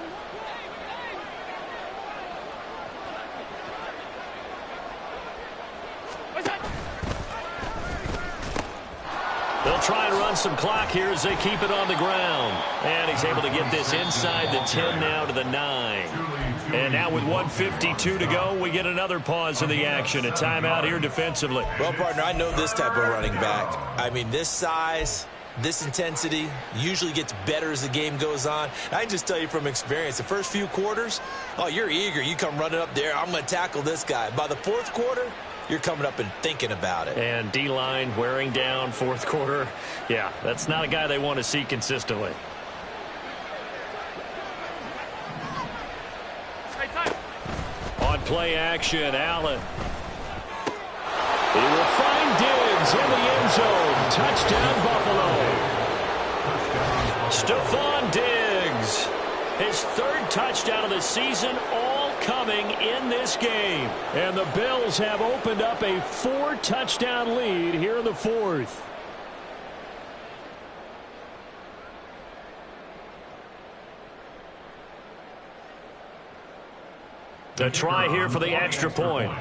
They'll try and run some clock here as they keep it on the ground. And he's able to get this inside the 10 now to the 9. And now with 1:52 to go, we get another pause in the action. A timeout here defensively. Well, partner, I know this type of running back. I mean, this size, this intensity usually gets better as the game goes on. I can just tell you from experience, the first few quarters, oh, you're eager. You come running up there, I'm going to tackle this guy. By the fourth quarter, you're coming up and thinking about it. And D-line wearing down fourth quarter. Yeah, that's not a guy they want to see consistently. On play action, Allen. He will find Diggs in the end zone. Touchdown, Buffalo. Stephon Diggs. His 3rd touchdown of the season, all coming in this game. And the Bills have opened up a 4-touchdown lead here in the 4th. The try here for the extra point.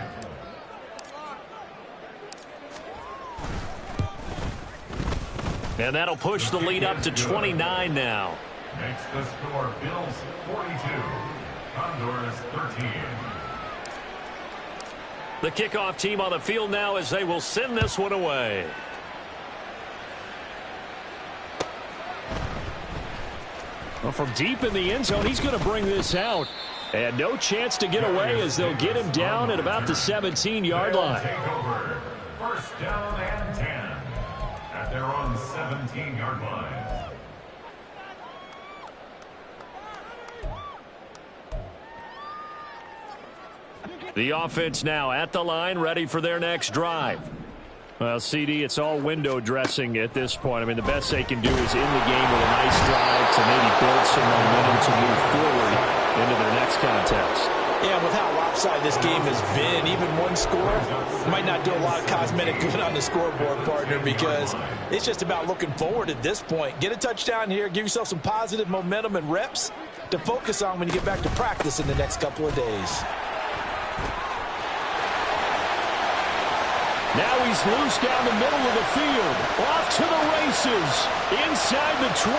And that'll push the lead up to 29 now. Makes the score Bills 42, Condors 13. The kickoff team on the field now as they will send this one away. Well, from deep in the end zone, he's going to bring this out. And no chance to get away as they'll get him down at about the 17-yard line. Take over. First down and 10 at their own 17-yard line. The offense now at the line, ready for their next drive. Well, CD, it's all window dressing at this point. I mean, the best they can do is in the game with a nice drive to maybe build some momentum to move forward into their next contest. Yeah, with how lopsided this game has been, even one score might not do a lot of cosmetic good on the scoreboard, partner, because it's just about looking forward at this point. Get a touchdown here, give yourself some positive momentum and reps to focus on when you get back to practice in the next couple of days. Now he's loose down the middle of the field. Off to the races. Inside the 20.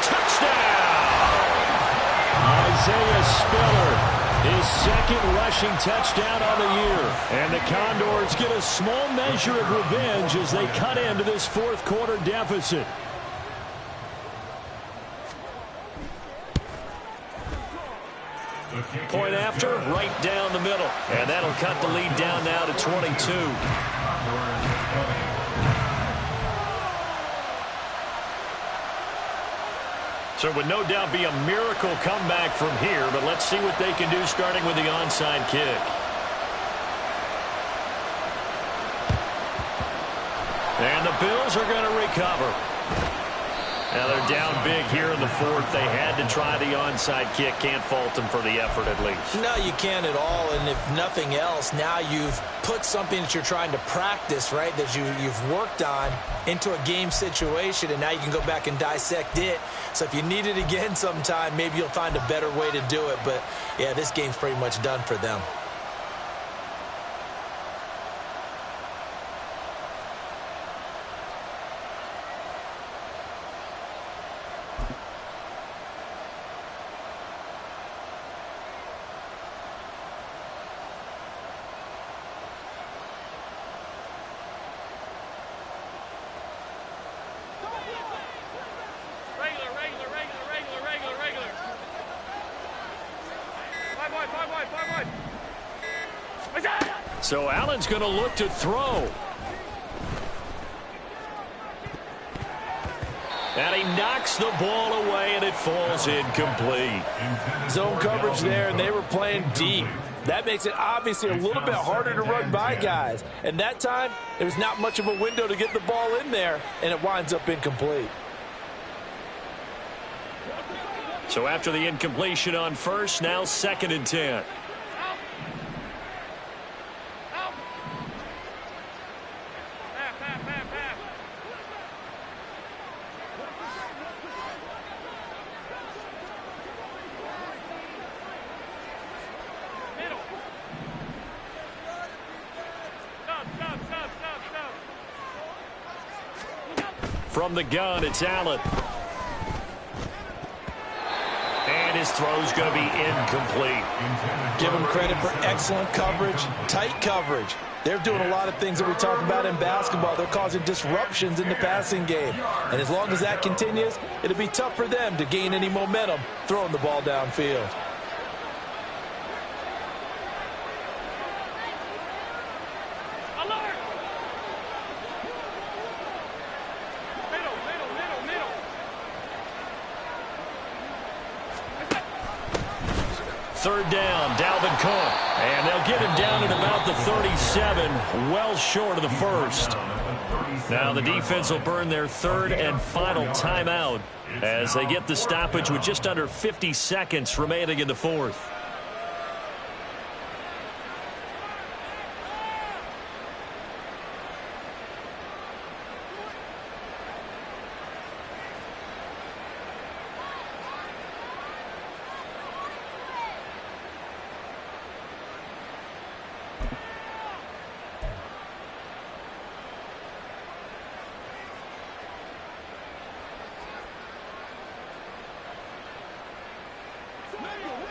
Touchdown! Isaiah Spiller, his 2nd rushing touchdown on the year. And the Condors get a small measure of revenge as they cut into this 4th quarter deficit. Point after, right down the middle. And that'll cut the lead down now to 22. So it would no doubt be a miracle comeback from here, but let's see what they can do starting with the onside kick. And the Bills are going to recover. Now they're down big here in the 4th. They had to try the onside kick. Can't fault them for the effort at least. No, you can't at all. And if nothing else, now you've put something that you're trying to practice, right, that you've worked on into a game situation, and now you can go back and dissect it. So if you need it again sometime, maybe you'll find a better way to do it. But, yeah, this game's pretty much done for them. So Allen's going to look to throw. And he knocks the ball away, and it falls incomplete. Zone coverage there, and they were playing deep. That makes it obviously a little bit harder to run by guys. And that time, there's not much of a window to get the ball in there, and it winds up incomplete. So after the incompletion on first, now 2nd and 10. From the gun, it's Allen. And his throw's going to be incomplete. Give him credit for excellent coverage, tight coverage. They're doing a lot of things that we talk about in basketball. They're causing disruptions in the passing game. And as long as that continues, it'll be tough for them to gain any momentum throwing the ball downfield. Third down, Dalvin Cook. And they'll get him down at about the 37, well short of the first. Now the defense will burn their 3rd and final timeout as they get the stoppage with just under 50 seconds remaining in the 4th.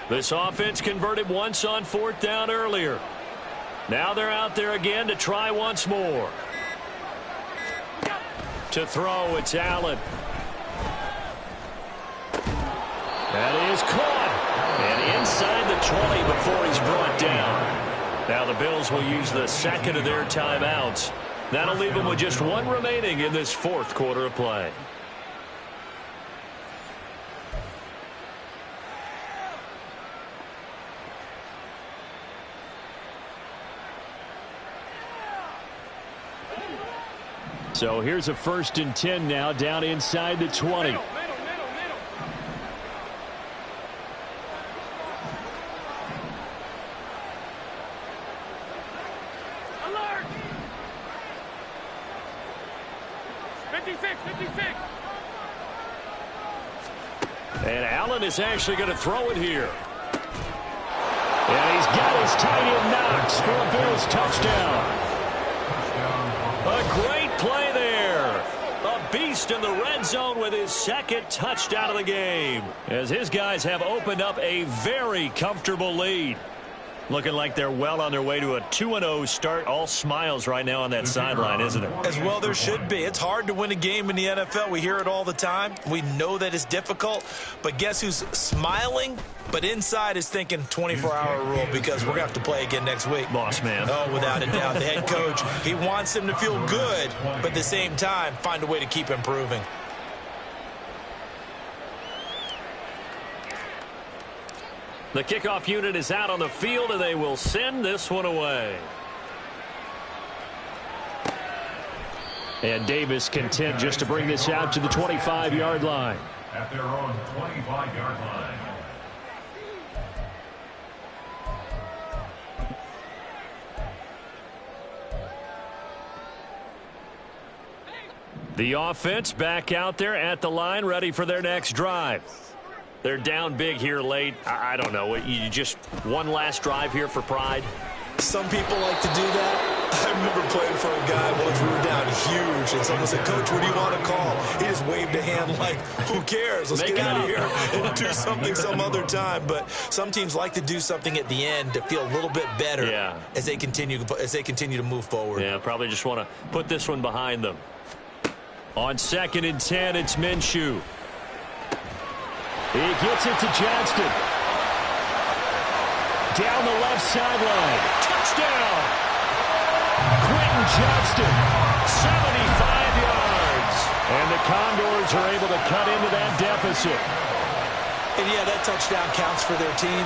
This offense converted once on 4th down earlier. Now they're out there again to try once more. To throw, it's Allen. That is caught. And inside the 20 before he's brought down. Now the Bills will use the 2nd of their timeouts. That'll leave them with just 1 remaining in this 4th quarter of play. So here's a 1st and 10 now down inside the 20. Alert! 56. And Allen is actually going to throw it here. And he's got his tight end knocks for a Bills touchdown. A great play there. A beast in the red zone with his 2nd touchdown of the game, as his guys have opened up a very comfortable lead. Looking like they're well on their way to a 2-0 start. All smiles right now on that sideline, isn't it? As well there should be. It's hard to win a game in the NFL. We hear it all the time. We know that it's difficult. But guess who's smiling? But inside is thinking 24-hour rule, because we're going to have to play again next week. Boss man. Oh, without a doubt. The head coach, he wants them to feel good, but at the same time, find a way to keep improving. The kickoff unit is out on the field, and they will send this one away. And Davis content just to bring this out to the 25-yard line. At their own 25-yard line. The offense back out there at the line, ready for their next drive. They're down big here late. I don't know. You just one last drive here for pride? Some people like to do that. I remember playing for a guy once we were down huge, and someone said, "Coach, what do you want to call?" He just waved a hand like, who cares? Let's get out of here and do something some other time. But some teams like to do something at the end to feel a little bit better as they continue to move forward. Yeah, probably just want to put this one behind them. On 2nd and 10, it's Minshew. He gets it to Johnston. Down the left sideline. Touchdown! Quentin Johnston, 75 yards. And the Condors are able to cut into that deficit. And yeah, that touchdown counts for their team,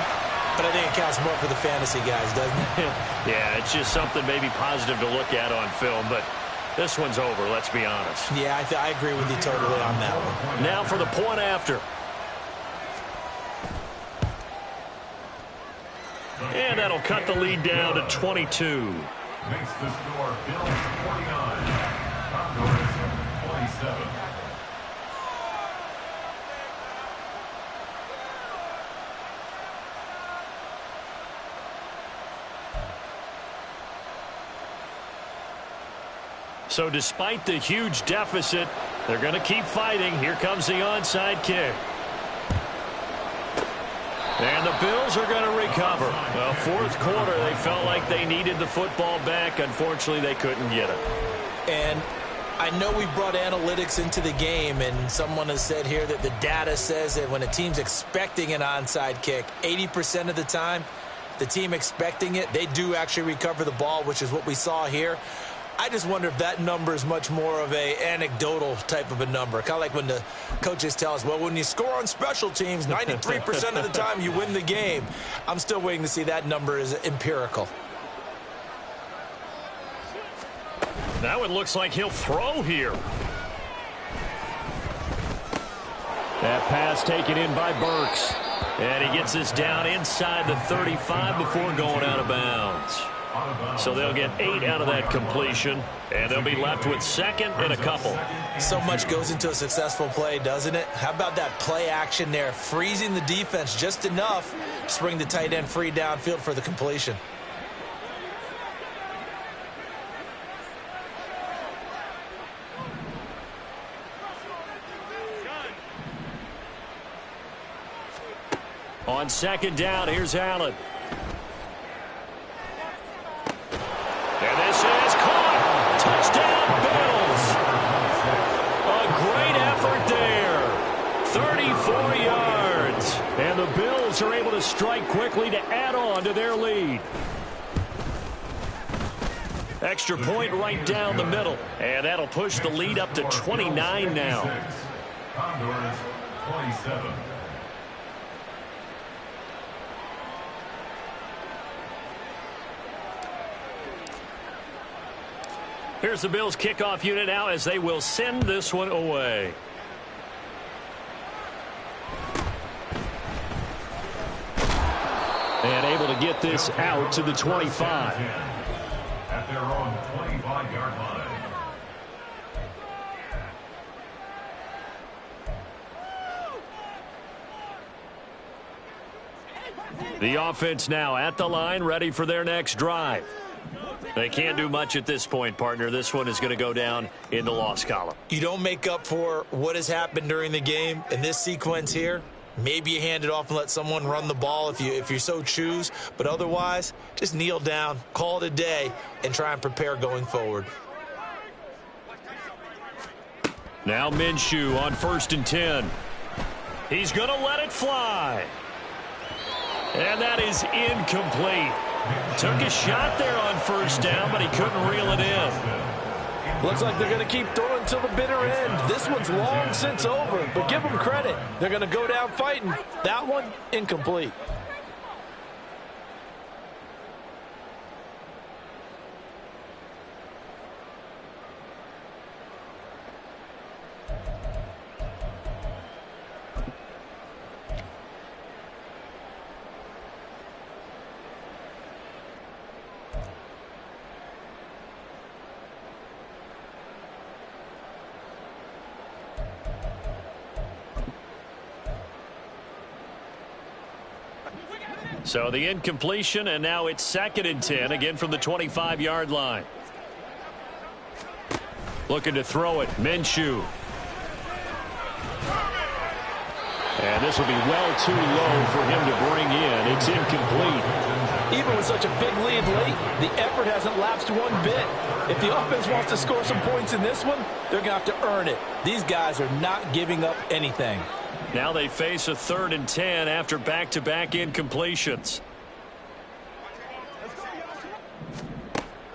but I think it counts more for the fantasy guys, doesn't it? Yeah, it's just something maybe positive to look at on film, but this one's over, let's be honest. Yeah, I agree with you totally on that one. Now for the point after. And that'll cut the lead down to 22. Makes the score Bills 49, Condors 27. So despite the huge deficit, they're going to keep fighting. Here comes the onside kick. And the Bills are going to recover. Well, fourth quarter, they felt like they needed the football back. Unfortunately, they couldn't get it. And I know we brought analytics into the game, and someone has said here that the data says that when a team's expecting an onside kick, 80% of the time, the team expecting it, they do actually recover the ball, which is what we saw here. I just wonder if that number is much more of a anecdotal type of a number. Kind of like when the coaches tell us, well, when you score on special teams, 93% of the time you win the game. I'm still waiting to see that number is empirical. Now it looks like he'll throw here. That pass taken in by Burks. And he gets this down inside the 35 before going out of bounds. So they'll get 8 out of that completion, and they'll be left with second and a couple. So much goes into a successful play, doesn't it? How about that play action there, freezing the defense just enough to bring the tight end free downfield for the completion. On second down, here's Allen. And this is caught. Touchdown, Bills. A great effort there. 34 yards. And the Bills are able to strike quickly to add on to their lead. Extra point right down the middle. And that'll push the lead up to 29 now. Condors 27. Here's the Bills kickoff unit now as they will send this one away. And able to get this out to the 25. At their own 25-yard line. The offense now at the line, ready for their next drive. They can't do much at this point, partner. This one is going to go down in the loss column. You don't make up for what has happened during the game in this sequence here. Maybe you hand it off and let someone run the ball if you so choose. But otherwise, just kneel down, call it a day, and try and prepare going forward. Now Minshew on 1st and 10. He's going to let it fly. And that is incomplete. Took a shot there on 1st down, but he couldn't reel it in. Looks like they're going to keep throwing till the bitter end. This one's long since over, but give them credit. They're going to go down fighting. That one, incomplete. So the incompletion, and now it's 2nd and 10, again from the 25-yard line. Looking to throw it, Minshew. And this will be well too low for him to bring in. It's incomplete. Even with such a big lead late, the effort hasn't lapsed one bit. If the offense wants to score some points in this one, they're going to have to earn it. These guys are not giving up anything. Now they face a 3rd and 10 after back-to-back incompletions.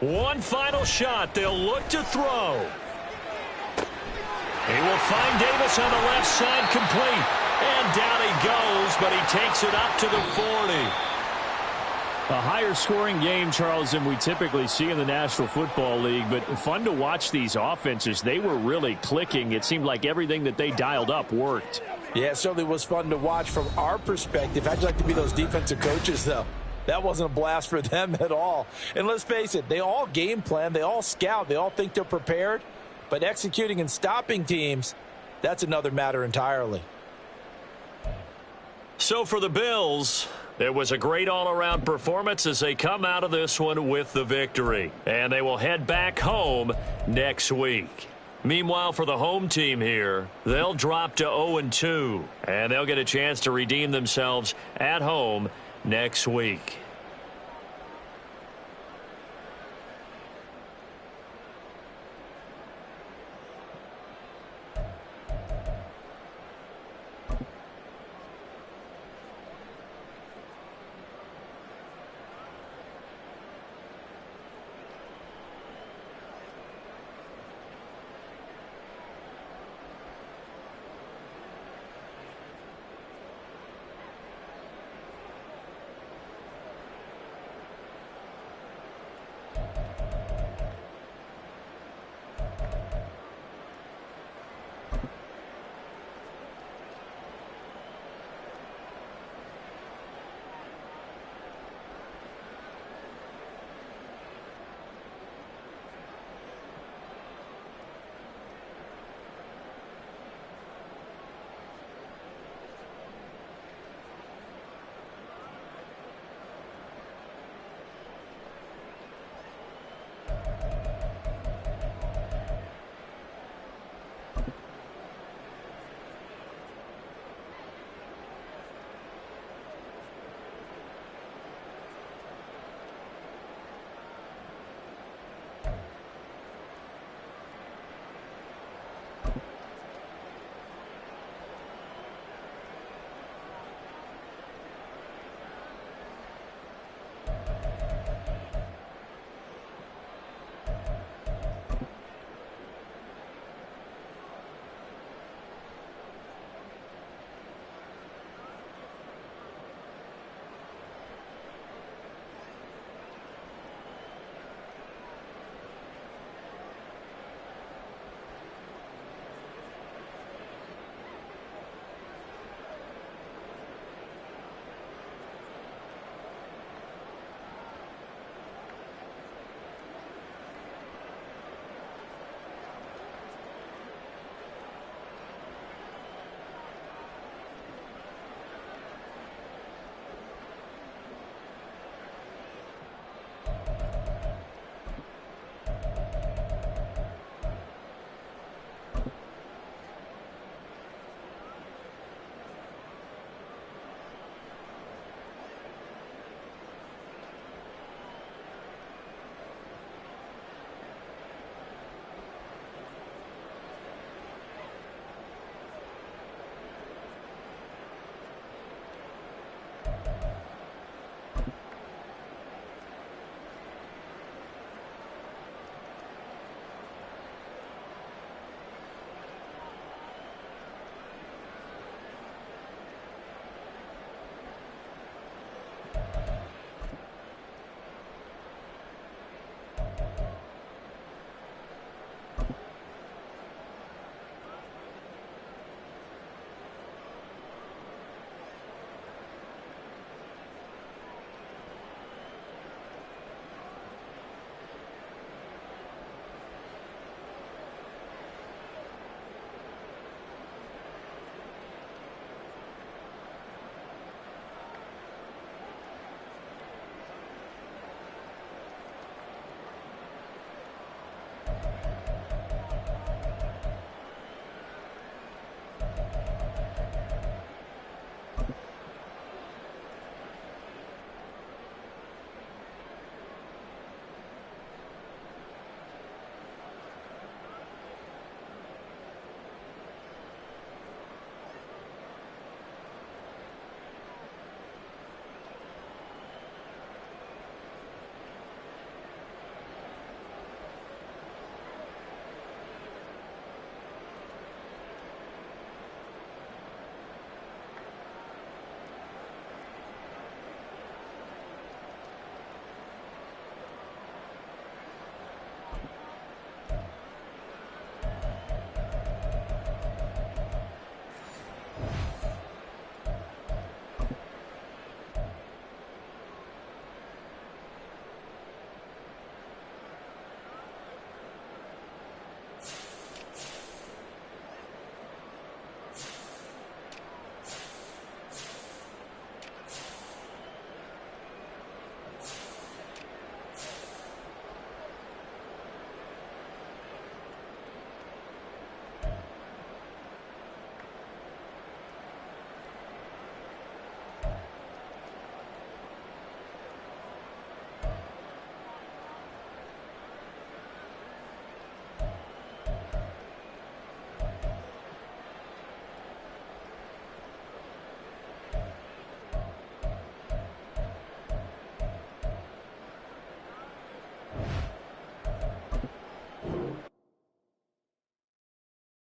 One final shot. They'll look to throw. He will find Davis on the left side, complete. And down he goes, but he takes it up to the 40. A higher scoring game, Charles, than we typically see in the National Football League, but fun to watch these offenses. They were really clicking. It seemed like everything that they dialed up worked. Yeah, it certainly was fun to watch from our perspective. How'd you like to be those defensive coaches, though? That wasn't a blast for them at all. And let's face it, they all game plan, they all scout, they all think they're prepared. But executing and stopping teams, that's another matter entirely. So for the Bills, it was a great all-around performance as they come out of this one with the victory. And they will head back home next week. Meanwhile, for the home team here, they'll drop to 0-2. And they'll get a chance to redeem themselves at home next week.